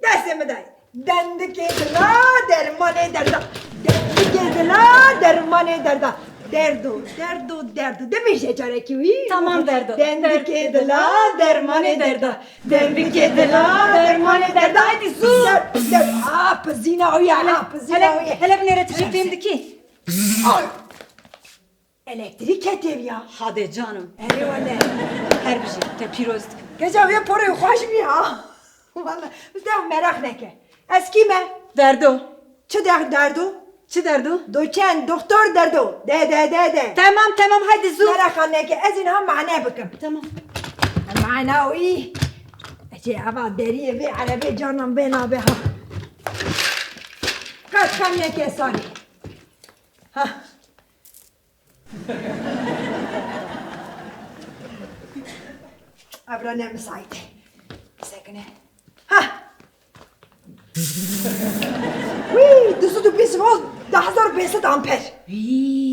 دستم دای دندگی دلا درمانه دردا دندگی دلا درمانه دردا دردو دمیشه چاره کیوی تمام دردو دندگی دلا درمانه دردا دندگی دلا درمانه دردا هایدی زو پزینا اوی هله بنیره تشکیم دکی elektrik ketir ya. Hadi canım. Eyvallah. Her bir şey. Te piroz. Gece bir parayı hoş mu ya? Vallahi biz de merak ne ki. Eski mi? Derdo. Çı derdo? Çı derdo? Doçen doktor derdo. De. Tamam hadi zu. merak ne ki. Ezin ham mane bakım. Tamam. Mana o iyi. Ece hava deriye ve arabe canım ben abi ha. Kaç ne ki sani. Ha. Abra ne müsait. Sakine. Ha. Wii, dusu du bis vol 10,500 amper.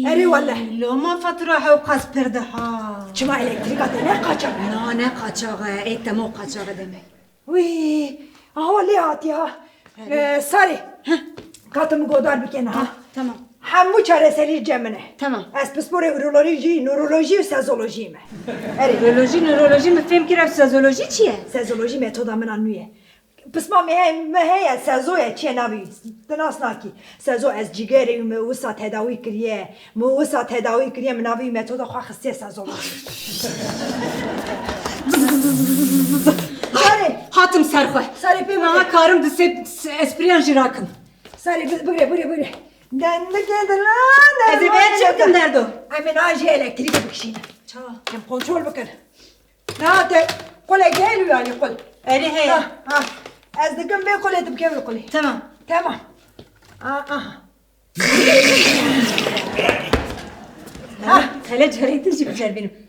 Eri vallahi. Loma fatura havkas perde ha. Çıma elektrik atı ne kaçak? Ne kaçağı? Etemo kaçağı demek. Wii, ahvali at ya. Sari. Katımı godar bir kena ha. Tamam. همو çareseli cemine. Tamam. Ez pspore nöroloji ve sezoloji mi? Nöroloji mi? Fem kiraf sezoloji çiye? Sezoloji metoda min annuye. Pısma me heye sezoya çiye navi. Dinas naki. Sezo ez cigeri me usa tedavi kiriye. Me usa tedavi kiriye mi navi metoda xwa xisiye sezoloji. Sari. Hatım serxwe. Sari pe Aha karım da espriyan jirakın. Sari bure. Dendike dela Hadi ben çıktım derdo. Emin aji elektrik bakışıyla. Hem kontrol bakın. Ne hadi? Kole geliyor yani kol. Öyle he. Ha. Az da ben kol edip kevir kol. Tamam. Hele çaretin çıkacak benim.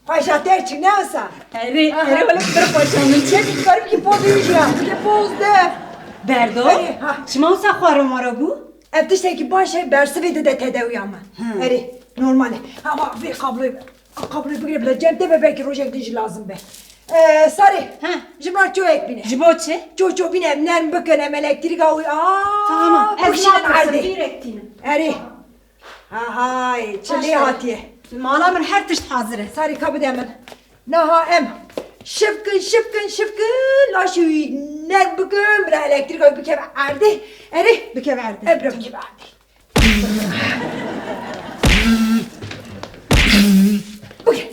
Paşa için ne olsa? Eri öyle bir paşamın Çek garip ki pozuyuş ya. Ki pozdu. Berdo. Çima olsa xwarım ara bu? Evdişteki başı bersivide de tedavi ama. Eri normal. Ama bir kabloyu bilebileceğim de belki rojektici lazım be. Sari. Jimar çoğu ekbine. Jiboçe? Çoğu bine nem bakın hem elektrik avu. Tamam. Kuşinin ardı. Direktini. Eri. Hay çili hatiye. Malamın her tişt hazır. Sari kabı demen. Naha em. Şıfkın. Laşu nem bakın. Bira elektrik avu bükeve ardı. Eri. Bükeve erdi. Ebra bükeve ardı. Bugün.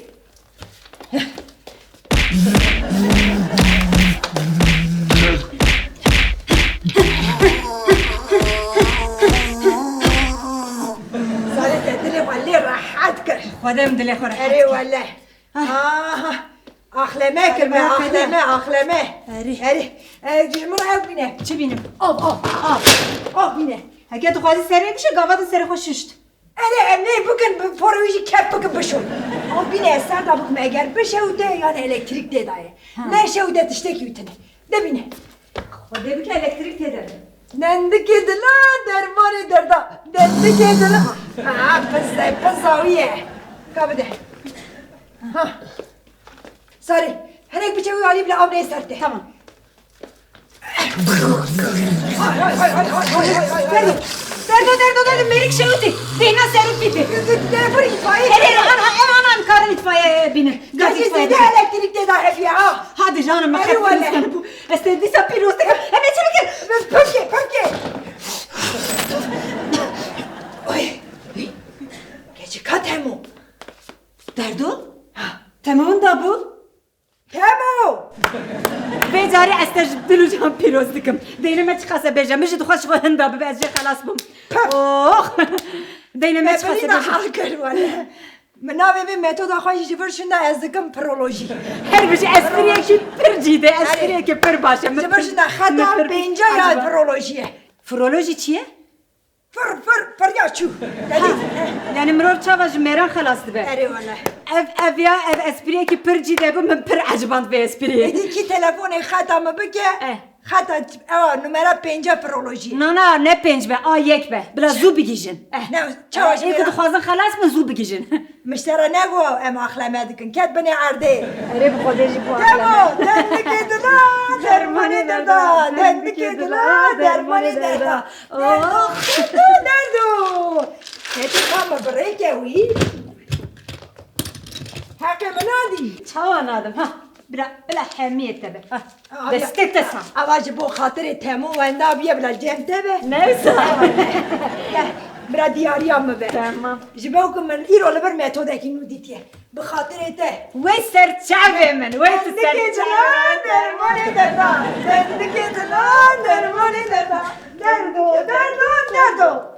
صارت دلي والله راح اذكر خدم دلی خور. اري والله اخلمه كلمه اخلمه اري جمر او بينه چی بینم؟ آب بینه اگه تو خواهی سری میشه گاوا ده سری خوش ششت. اري ne bugün poroji kep bugün buşun o bine sen de bugün eğer bir şey öde yani elektrik de daye ne şey öde tişteki ütene de bine خدا بی که الکتریک تداره. Dendi kedila dermanı derda. Dendi kedila. Ha pızaviye. Kabide. Ha. Sorry. Herek bir şey alayım bile avne serte. Tamam. Derdo melik şey uti. Dehna serut bitti. Telefonu itfaiye. Hele anam بكار إطفاء بينن قاعد قاعد إطفاء يزيد الكتريك ده هفيا هذا جانا ما أيوة ولا. استدي سبيروس أنا شو بس بكي اوه كيجي كاتمو دردو تمام دابو تمو بيجاري استجدلو جام بيروز دكم دينا ما تخاصة بيجا مش تخش خو هندا ببأجي خلاص بم اوه دينا ما تخاصة ببرينا بيجا حالكر ولا من نابي ميثود خواهی جبرشن ده از دکم پرولوژی هر بيجي اسفريا كي برجيدة اسفريا كي برباشا جبرشن ده خطا بینجا یا پرولوژیه فرولوژي چیه؟ فر یا چو يعني مرور تشافاج ميران خلاص دبا اری والله افيا اف اسبريا كي برجي دابا من بر عجبان في اسبريا ایدی کی تلفن خطا مبکه خطا نمره پینجا پرولوژی نه نه پنج به یک به بلا زو بگیجن نه چاوش ای که خوازن خلاص من زو بگیجن مشترا نگو ام اخلمه دکن کت بنی عرده اره بخودش بو تمو دندکی دلا درمانی دردا دندکی دلا درمانی دردا دردو کتی کام بریکه وی حق منادی چاوان آدم ها بلا حمیت تبه دستک تسا اواج بو خاطر تمو و اندابیه بلا جم تبه نفسا برا دیاریم به تمام جبو که من ایرو لبر متوده که نو دیتیه بخاطر ته وی سر چعبه من وی سر دندکی دلا درمانی دردا دندکی دلا درمانی دردا دردو دردو دردو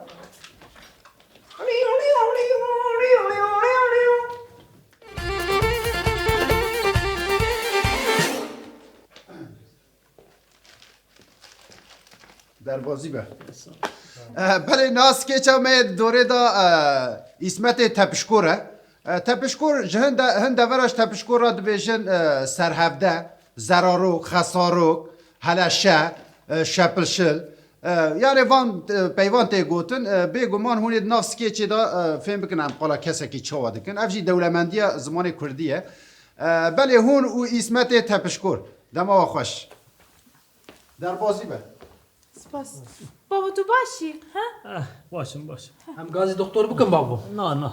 در بازی به بله ناس که چه دوره دا اسمت تپشکوره تپشکور جهند هند ورش تپشکور را دویشن سرهفده زرارو خسارو هلشه شپلشل یعنی وان پیوان تی گوتن بگمان هونید ناس که چه دا فهم بکنم قالا کسی که چوا دکن افجی دولمندی زمان کردیه بله هون او اسمت تپشکور دما خوش در بازی به سپاس بابا تو باشی ها باشم هم گازی دکتر بکن بابو نه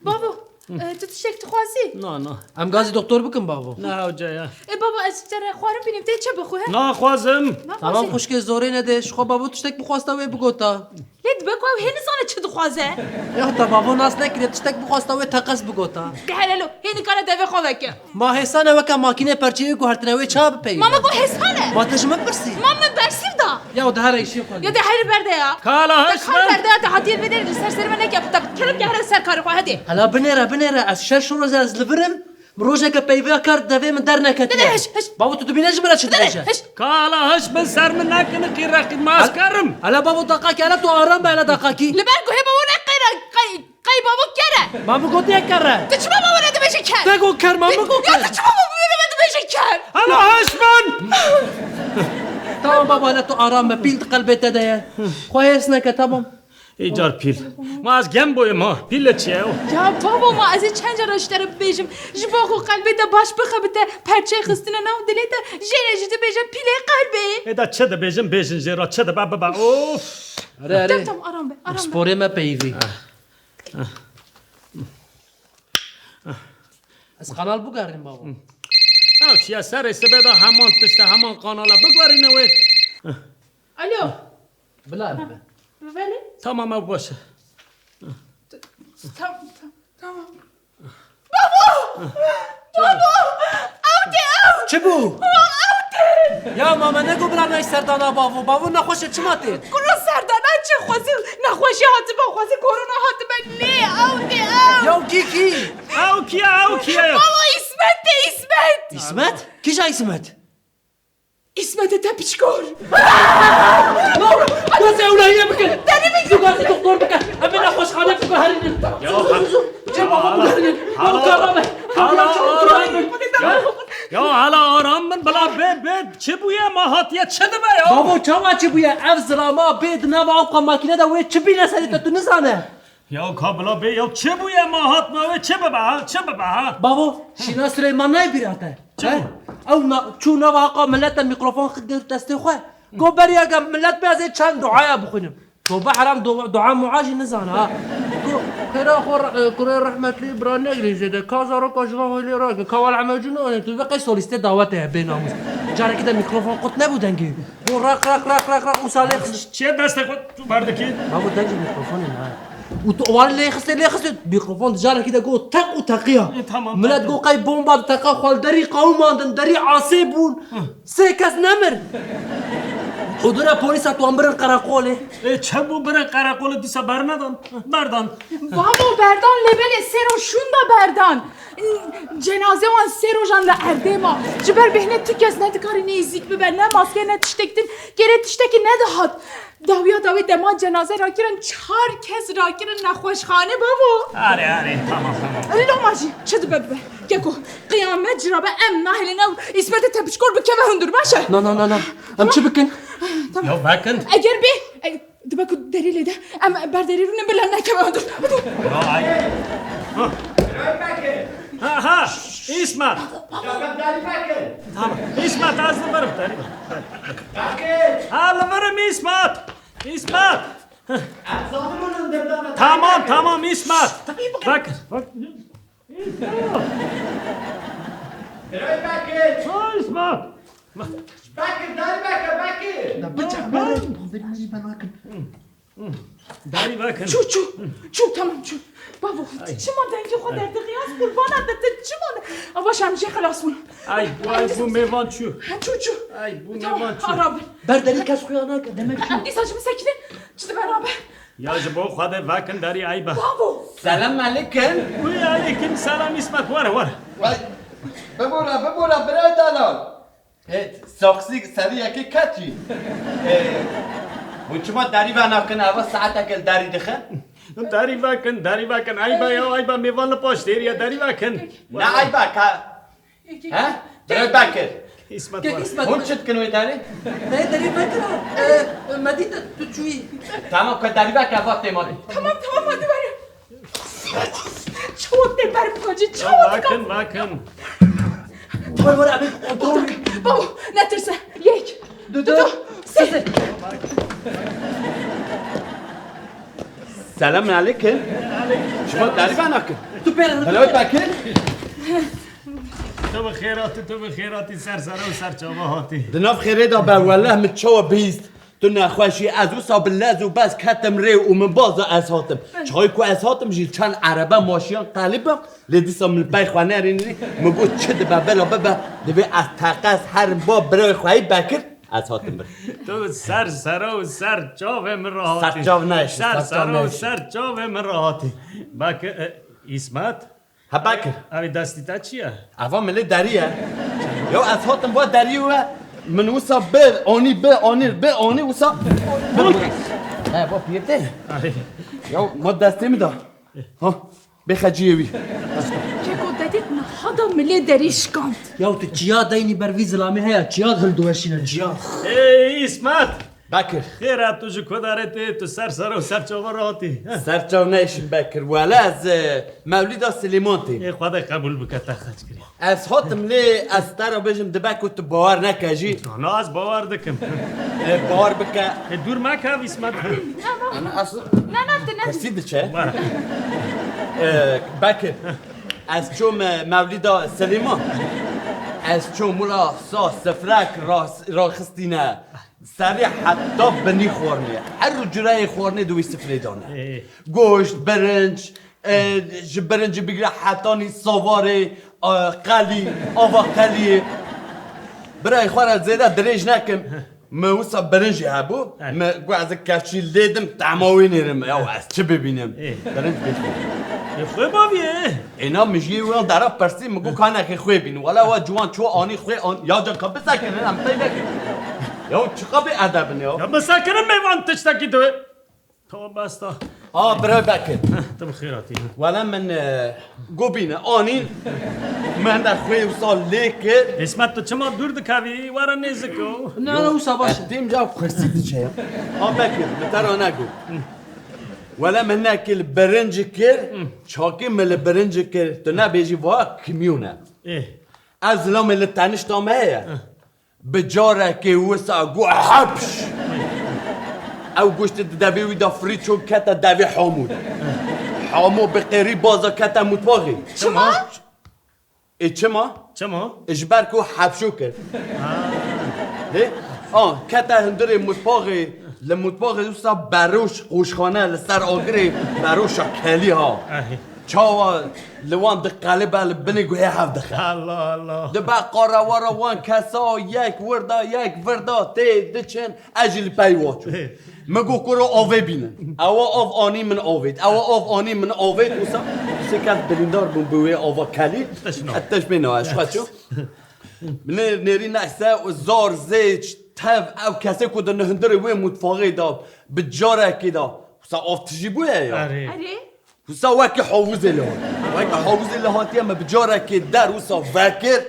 بابا تو تشک تو خوازی نه هم گازی دکتر بکن بابو نه جایا ای بابا از جره خوارم بینیم تی چه بخواه نه خوازم تمام خوشک زوری ندش خب بابو تشتک بخواسته و بگوتا لید بکو هی نزانه چه تو خوازه یا تا بابو ناس نکرد تشتک بخواسته و تقص بگوتا ده هلالو هی نکانه دوه خواه که ما حسانه وکا ماکینه پرچه گوهرتنوی چا بپیده ماما گو حسانه ما تجمع برسی ماما برسیف دا یا ده هر ایشی خواهی یا ده هیر برده یا کالا ده هشمن کار برده یا ده حتیر بیده سر سر من نکه تا کلم که هر سر کار خواه هده هلا بنيرة از شش روز از لبرم روزه که پیویا کرد دوی من در نکتی ده هش بابو تو دبینه جبرا چه درجه کالا هشمن سر من نکنه کی رقید ماس کرم هلا بابو دقاکی هلا تو آرام به هلا دقاکی لبرگو هی بابا نقیره قی بابا کره ما بگو دیگه کره تو چه بابا نده بشه کر بگو کر ما بگو یا کر تو چه بابا نده بشه کر هلا هشمن تمام بابا هلا تو آرام به پیل قلبت ده خواه نکه تمام ایجار پیل ما از گم بوی ما پیل چیه یا بابا ما از چند جا راشتر بیشم جبا خو قلبی تا باش بخبته پرچه خستنه نام دلی تا جره جده بیشم پیله قلبی ایدا چه ده بیشن جیرا چه ده بابا اوف اره تم آرام به آرام به سپوره ما پیوی از قنال بگریم بابا او چیه سر استبادا همان تشت همان قانالا بگوارینه وی الو بلا ولی تمام باشه تمام بابا اوتی چه بو؟ یا ماما نگو بلا نای سردانا بابو نخوشه چه ماتی؟ کلو سردانه چه خوزی نخوشی هاتی با خوزی کرونا هاتی با نه اوتی یا کی او کیه بابا اسمت اسمت؟ کیش اسمت؟ اسمت تپیچکار گازی اولاییه بکن داری گازی دکتر بکن اما نخوش خانه بکن هرین حالا آرام من بلا بید چه بویه ماهاتیه چه دبه یا بابا چه بویه افزلاما بید نوا اوقا ماکینه دا وی چه بینه سریتا تو نزانه یا کابلا بی یا چه بویه ماهات ماوی چه ببه بابا شینا سلیمان نای بیراته او چون نوا اوقا ملت میکروفون خد دسته خواه گو بری اگه ملت بیازه چند دعایا بخونیم تو به حرام دعا معاجی نزانه هنا خور كوري رحمة لي برا نجري زيدا كازا رو كاجوا هولي راك كوال عمجنون تو بقى سوليستي دعوته بيناموس جاري كده ميكروفون قلت نبو دنگي و راك راك راك راك راك وصالح چه دست خود تو بردکی؟ بابو دنگي ميكروفون معاه وطوال اللي يخسر ميكروفون جاري كده جو تق وتقيا تمام ملات جو قاي بومبا تقا خال دري قومان دري عاصبون سيكاس نمر حضور پلیس تو هم برن قراقوله چه بو برن قراقوله دیسا بردان بابا بردان لبل سرو شوندا بردان جنازه وان سرو جان لعرده ما جبر بهنه تو کس نه کاری نیزیک ببر نه ماسکه نه تشتکتن گره تشتکی ندهد داوی دما جنازه را کرن 4 کس را کرن نخوشخانه بابا آره تمام لو ماجی چه دو ببه گکو قیامت جرابه ام نهل نو اسمت تبشکور بکه و هندور باشه نه ام چه بکن یا بکن اگر بی دبکو دلیل ده ام برداری رو نبلا نکه و هندور ها اسمت تمام اسمت از نبرم داری لبرم اسمت تمام اسمت بکر اسمت داری بکن چو تمام چو بابا چه ما دنگی خود در قیاس قربانت چه ما باش همیشه خلاص مون ای بو میوان چو ای بو میوان چو آرام برداری کس خویانا که دمه ام دیسا چه مسکنه چه برابر یا جبو خود وکن داری ای با بابا سلام علیکم وی علیکم سلام اسمت وره ببورا برای دلال ساقسی سری یکی کچی وچما داری بناکن اول ساعت اکل داری دخن داری وکن ای با میوان پاش دیریا داری وکن نه ای با ها برای بکر اسمت هون چت کنوی داری؟ نه داری بکر مدیده تو چوی تمام که داری بکر وقت مادی تمام مادی بریم چوت بریم کجی چوت وکن وای ابی کنترل بابا نترسه 1 2 3 سلام علیکم شما داری بناکن تو برای بکر تو بخیراتی سر و سر چاوه هاتی دناف خیره دا به والله متشوه بیست تو نخوشی از او ساب لز و بس کتم ری و من باز از هاتم چای کو از هاتم جیل چند عربه ماشیان قلیبم لیدیسا من بای خوانه رینی مگو چه دبا بلا ببا دوی از تقص هر با برای خواهی بکر از هاتم بر تو سر و سر چاوه من را هاتی سر چاوه نشی سر چاوه من را هاتی بکر اسمت ها بکر اوی دستی تا چیه؟ اوا ملی دریه یا از هاتم با دریه و من وسا بر آنی وسا نه با پیرده یا ما دستی میده ها بخجیوی که گودتیت نهادا ملی دریش کند یا تو چیا دینی بر وی ظلامی هیا چیا دل دوشینه چیا ای اسمت بکر خیرات تو جو کدارتی تو سر و سر چاوه را هاتی سر چاو نیشم بکر ولی از مولید سلیمانتی ای خدا قبول بکتا خج کری از هاتم لی از ترا بجم دبکو تو باور نکجی نه از باور دکم باور بکه دور مکه اسمت انا اصلا نه کسیده چه؟ بکر از چوم مولید سلیمان از چوم مولا سفرک را خستینه سریع حتی بنی خورنه هر جرای خورنه دوی سفره دانه گوشت برنج برنج بگیره حتانی سواره قلی آوا قلی برای خوار زیده دریج نکم موسا برنجی هبو گو از کفشی لیدم تعماوی نیرم یا از چه ببینم برنج بشم خوی باویه اینا میگی وان درا پرسی مگو کانه که خوی بین ولا وا جوان چو آنی خوی آن یا جان کبه سکنه ام تای نکن یا چقدر ادب نه یا مساکنه میوان تشتکی تو بستا برای بکن تو بخیراتی ولا من گوبینه آنین من در خوی و سال لیکر اسمت تو چما دور دکاوی وارا نیزکو نه او سباش دیم جا پرسیدی چه بکن بتر نگو ولا من ناكل برنج كير شاكي من البرنج كير تنا بيجي فوا كميونة از لام اللي تانش تامه بجاره كي وسع قو حبش او قشت دبي ودا فريتشو كتا دبي حمود حامو بقیری بازا کتا مطباقی چما؟ ای چما؟ چما؟ اجبر کو حبشو کرد کتا هندر مطباقی لمطباقی دوستا بروش قوشخانه لسر آگری بروش کلی ها چاوا لوان ده قلبه لبنی گوه هف دخل الله ده با قاروارا وان کسا یک وردا تی ده چن اجل پی واتشو مگو کرو آوه بینن اوا آف آنی من آوید اوسا سکت بلیندار بون بوه آوا کلی اتش بینه اشخواد شو نری نحسه و زار زیچ تف او کسی که ده نهندره وی متفاقی دا بجاره کی دا سا آف تجیبوه یا اره؟ وسا وكي حوز اللي اما بجاره كي دار وسا فاكر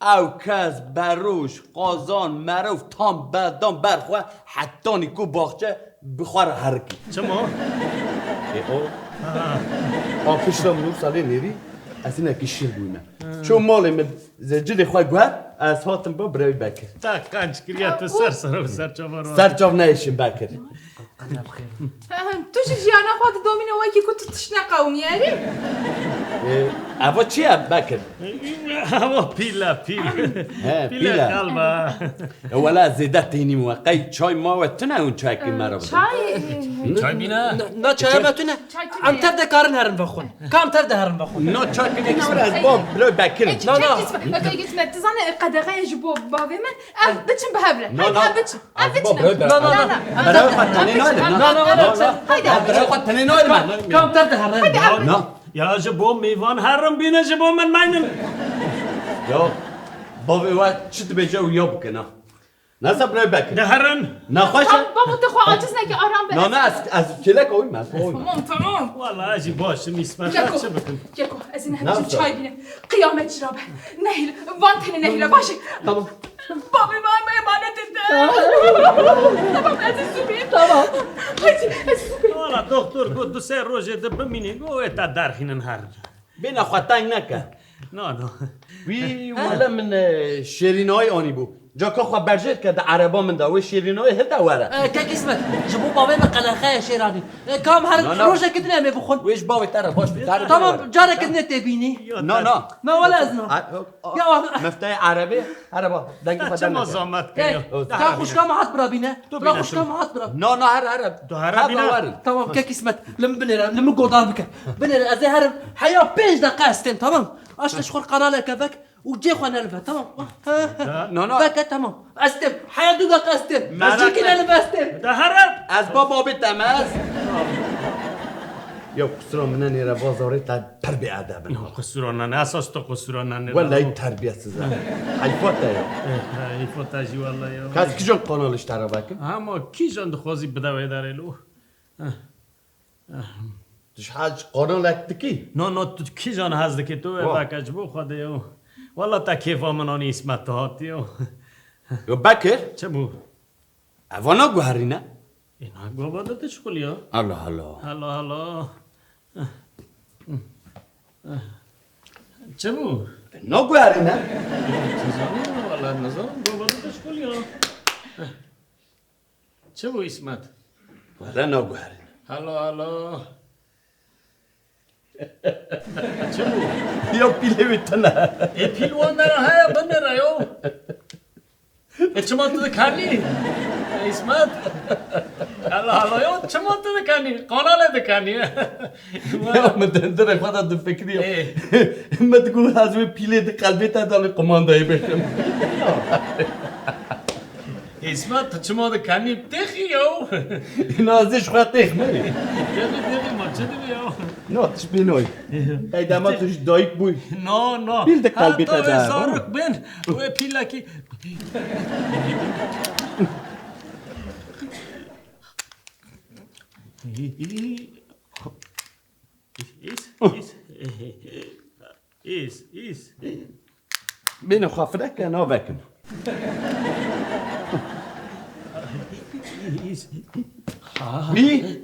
او كاز بروش قازان معروف تام بادام برخوا حتى نيكو باخچه بخوار هركي چما؟ او پیشتم نور سالی نیری اسینا کی شیر بوینا چون مال من زجل خواه گوهر از هاتم با برای بکر تا قنچ کریا تو سر چما سر جام نایشیم بکر تو چی جیانا خواهد دومینه وای که کتو تشنه قومی اره؟ اوا چیه بکر؟ اوا پیلا قلبا ولا زیده تینی موقعی چای ما و تو نه اون چای که مرا بده چای بینه؟ نه چای ما تو نه ام تر ده کارن هرم بخون کام تر ده هرم بخون نه چای که نکسر از باب بلوی بکرم نه تزانه قدقه جبو باوی من اف بچن بهبره کام تر ده هرم یا جبو میوان هرم بینه جبو من مینم یا بابی وقت چی بیجه و یا بکنه نسا برای بکر ده هرم نخواشه بابا تو خواه عاجز نگه آرام بره نه از کلک اوی من تمام والله اجی باشه میسمت چه بکن یکو از این همچون چای بینه قیامت جرابه نهیل وان تنه نهیله باشه تمام بابی ما امانت ده تمام از سوبی تمام از سوبی والا دکتر گو دو سه روزه ده بمینی گو اتا درخینن هر بینا خواه تنگ نکه نه وی ولا من شیرینای آنی بو جا که خواه برجید که ده عربا من داوی شیرینای هده وره که اسمت جبو باوی بقلقه شیرانی کام هر روزه که دنیا می بخون ویش باوی تره باش بیتره تمام جاره که نت بینی نه ولا از نه مفتای عربی عربا دنگی چه مزامت کنی تا خوشکام حد برا بینه برا خوشکام حد برا نه هر عرب تو هر بینه تمام که اسمت لم بنر لم قدام بك بنر از هر حياه 5 دقائق استن تمام اشلش خور قرالة كبك وجي خو نلفه تمام نه بك تمام استم حياه 2 دقائق استم اشجيك نلفه استم ده هرم از بابا بی تماس یا قصرا منن یه بازاری تا تربیه ادب قصرانه نه اساس تو قصرانه نه ولی این تربیه سزا حیفاته یا حیفاته جی والله یا کس کی جان قانالش تره بکن اما کی جان دخوازی بدوه داره لو توش حاج قانال اکتکی نه تو کی جان هزده که تو بکج بو خوده یو والله تا کیفا منانی اسمت تو هاتی یو بکر چه بو؟ اوانا گوهری نه؟ اینا گو باده چکولی ها؟ هلا چه بو؟ نا گوهری نه؟ چیزانی والله نظرم گو باده چکولی ها؟ چه بو اسمت؟ والله نا گوهری نه هلا چه بو؟ یا پیله بیتنه ای پیلوان داره های بنده یو چما تو دکانی؟ اسمت هلا یو چما تو دکانی؟ قاناله دکانی یا مدندره خدا دو فکری مدگو هزوی پیله دی قلبی تا دالی قماندهی بشم اسمت چما دکانی تخی یو اینا ازش خواهد تخ منی تخی ما چه دیگه یو نه تش بینوی ای دما توش دایک بوی نه پیل دی قلبی تا حتی وزارک بین و پیله کی ایس بینو خافرک انا وکن بی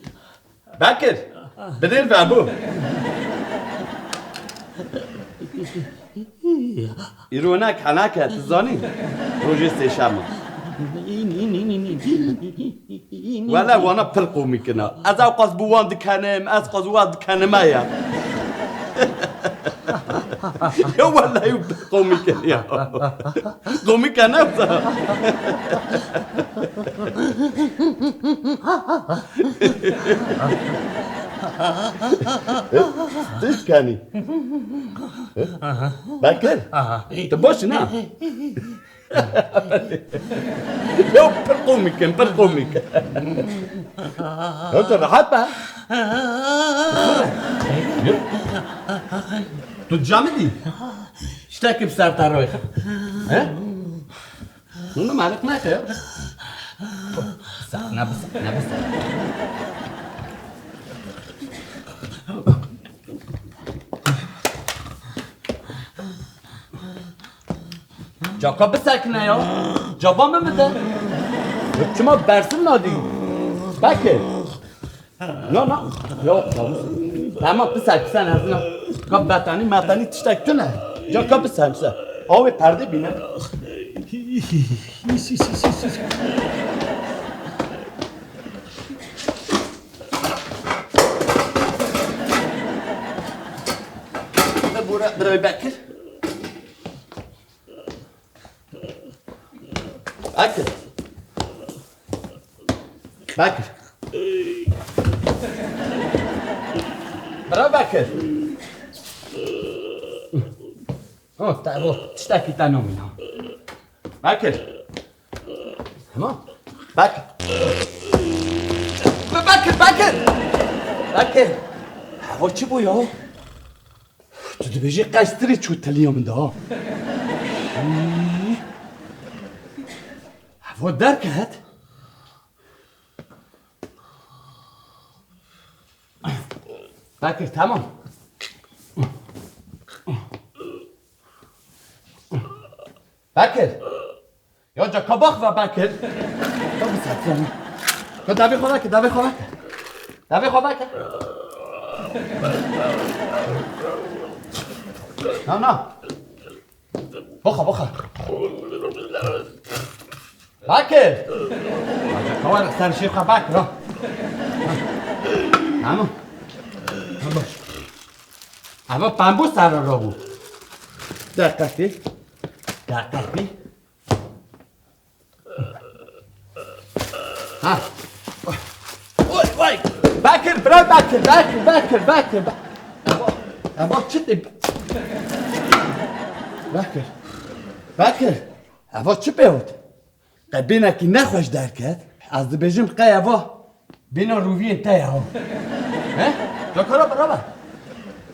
بکر بدیر بابو ایرونک حنکه تزانی روژی سه شما ولا وانا بفرقوا ميكنا از اوقات بوان دكانم از قزوات دكانم يا يا والله يبقوا ميكنا يا قومي كنا ديش كاني باكر تبوش نا يو برقومك انت رحبة تجامدي اشتاكي بسار تارويخ ها انا مالك ما خير نبس جاكا بسكنه يا جابا من بده شما برسم نادي بكر لا يا تمام بسك سن هزنا كاب بتاني متاني تشتكتونه جاكا بسم او پرده بینه برای بکر بکر برای بکر تعبو تشتكي تنومين ها بكر تمام بكر هوا چی بو یا تو دبیجی قشتری چوت اليوم ده هوا دركت بكر تمام بکر یا جا کباخ و بکر تو بسید زنی تو دوی خواه بکر نه بخوا بکر جا کوار سر شیخ بکر همون باش اما پنبو سر را بود دقیقی ها وای بکر برای بکر اما چی بکر اما چی بیود قبینه که نخوش در کرد از دبیجیم قی اوا بینا روی انتای ها جا کرا برابر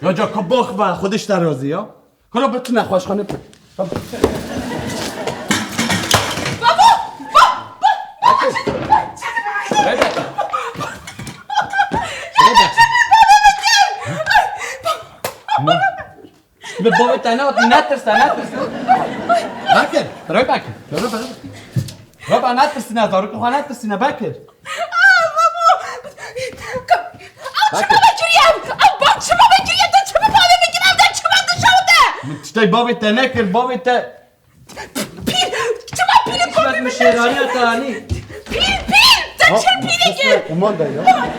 یا جا کباخ و خودش در رازی ها کرا بتو نخوش خانه به بابا تنها نترس بکر برای بکر بابا نترسی ندارو که خواه نترسی بکر چما بگیریم تا چما باوی بگیرم در چما دشوده من تشتای بابی تا نکر بابی تا پیر چما پیر بابی من شیرانی اتانی پیر تا چه پیره که امان دایی امان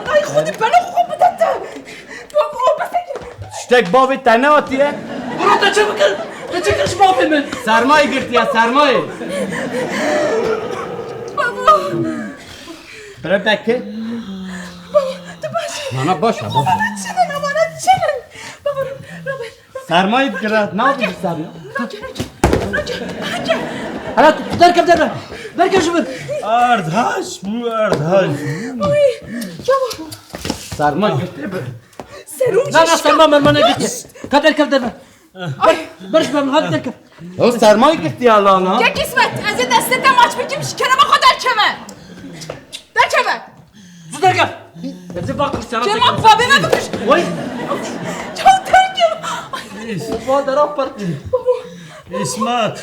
دایی خودی بنا خوب بدن بابا بسید تشتای بابی تا نواتیه برو تا چه بکن تا چه کش بابی من سرمایه گرتی از سرمایه بابا برای بکر نه باشه امانت چنن بابا سرمایه گرد نه دیگه سرمایه حالا درکب شو بر اردهاش سرمایه گرتی سروم نه سرمایه من نگیتی که درکب برش بر من درکب او سرمایه گرتی الان که قسمت از دستت ماچ بگیم شکنه ما خود در چمه زود درکب بزی باقر سرم چه ما بابی من بکش وای چون درکب بابا در آب پرد اسمت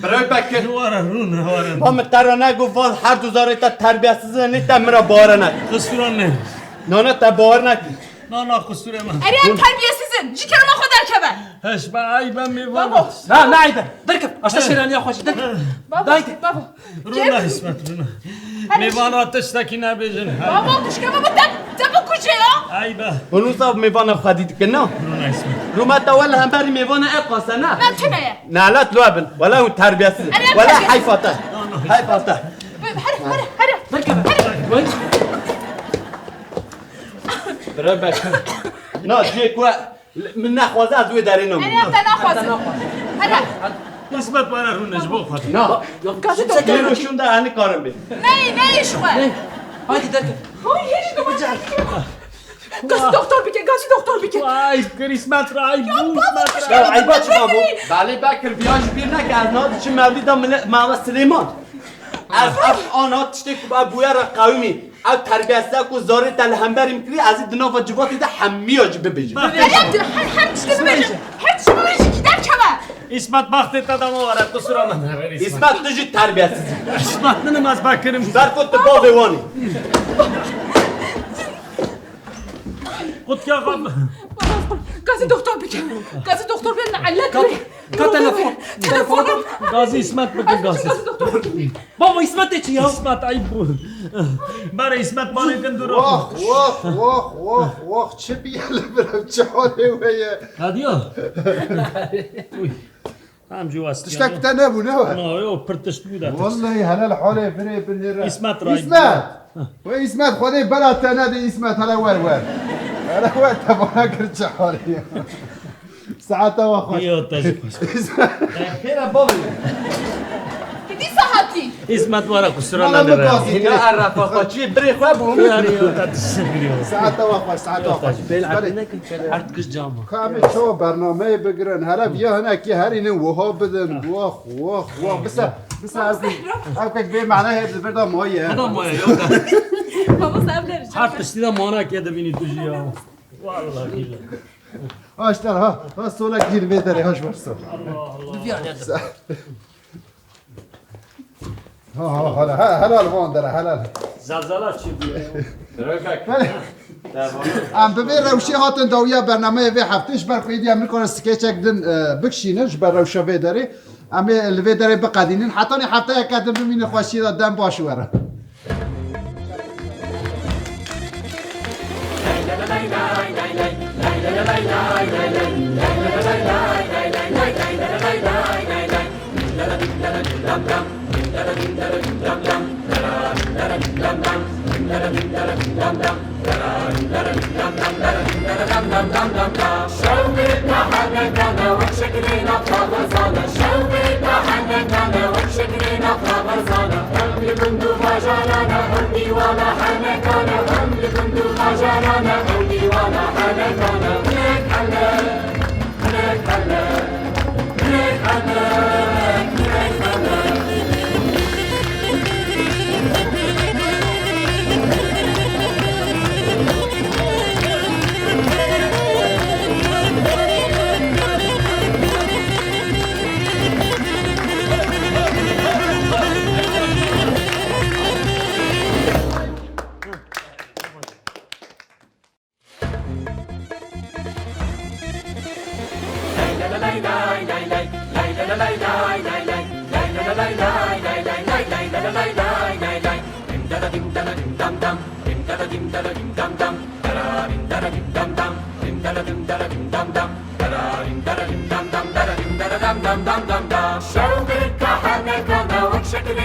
برای بکر واره با مترا نگو فاز هر دوزاره تا تربیه سیزه نیتا مرا باره نک خسفران نه نه تا بار نک نه قصور من اريان تربيesizin جي كلمه خود دركبه هش با عيبا میوان بابا لا لا عيبه دركب اشتا شيراني يا خوش دركب بابا بابا رونا اسمت رونا میوان آتش تکی نبیجن بابا كشكه بابا دم كوچه يا عيبا اونو صاحب میوان خودید کنه رونا اسمت روما تاول هم بری میوان اقاسه نه ما تنايا نالات لوابن ولا هو تربیسیز ولا حیفاته حیفاته هرا دركب وين بربك نا جيك من نخوازه از وی دارینو انا تناخذ هرا اسمت بارا رونا جبو خود نا قاعد سكينو شون ده هنی کارم بی ناي شو هادي دركب هاي هيش دو قاسي دكتور بك قاسي دكتور بك وای کریسمت را عیب اسمت لا عيبات شبابو بله بکر بیاش بیر نکه از ناد چه مولید مالا سلیمان از آنها تشتک با بویا را قومی او تربیسته کو زاری تل هم بریم کری از این دناف جواتی ده همی آجی ببیجیم هم تشتي ببيجم هم تشتي ببيجم كي دركبه اسمت وقت تدام آورد قصور من اسمت تجی تربیسیزی اسمت نم از بکرم در فوت باقی وانی خود که آقا قاسي دكتور بك قاسي دكتور بك علق تلفون گازی اسمت بکن گازی بابا اسمت چی ها اسمت عیب بود برای اسمت بانه کن درو واخ چه بیاله برم چه حاله ویه هدیو هم جو است تشتك نبو نوه نه یو پرتش بوده والله هلا الحاله فري بنيرة اسمت رای اسمت خدي بلا تنادي اسمت هلا ور هلا تبغى كرت حالي ساعتها واخد یو تاج خیره بابی دي صحتي اسمت ورا قصور والله نداره مقاصد. اینا رفاقا چی بری خواه بوم یو تاج ساعتها واخد عرض کش جامعه كامل شو برنامه بقرن هلا بيا هناك هارين وها بدن واخ بس اوكي بي معناها هي البردا مويه هذا ما یو بابا صاحب درجه هر تشتیدا مانا که دبینی تو جیا والله خیلی اشتر ها سولك جيل بيدري هاش ورسو هلا الوان داره هلا زلزله چی بود ام ببین روشی هاتن داویا برنامه وی هفتهش بر پیدی ام میکنه سکیچ اکدن بکشینش بر روشا وی داره ام وی داره بقدینین حتی نی هفته یک کدم ببینه خوشی دادن باشو وره شوقك حنكنا وشكرنا فغزانا شوقك حنكنا وشكرنا فغزانا هم لبندو فجارانا هم ديوانا حنكنا هم لبندو فجارانا هم ديوانا حنكنا لك حلال لك حلال لك حلال لك حلال شوقك حنكنا وشكرنا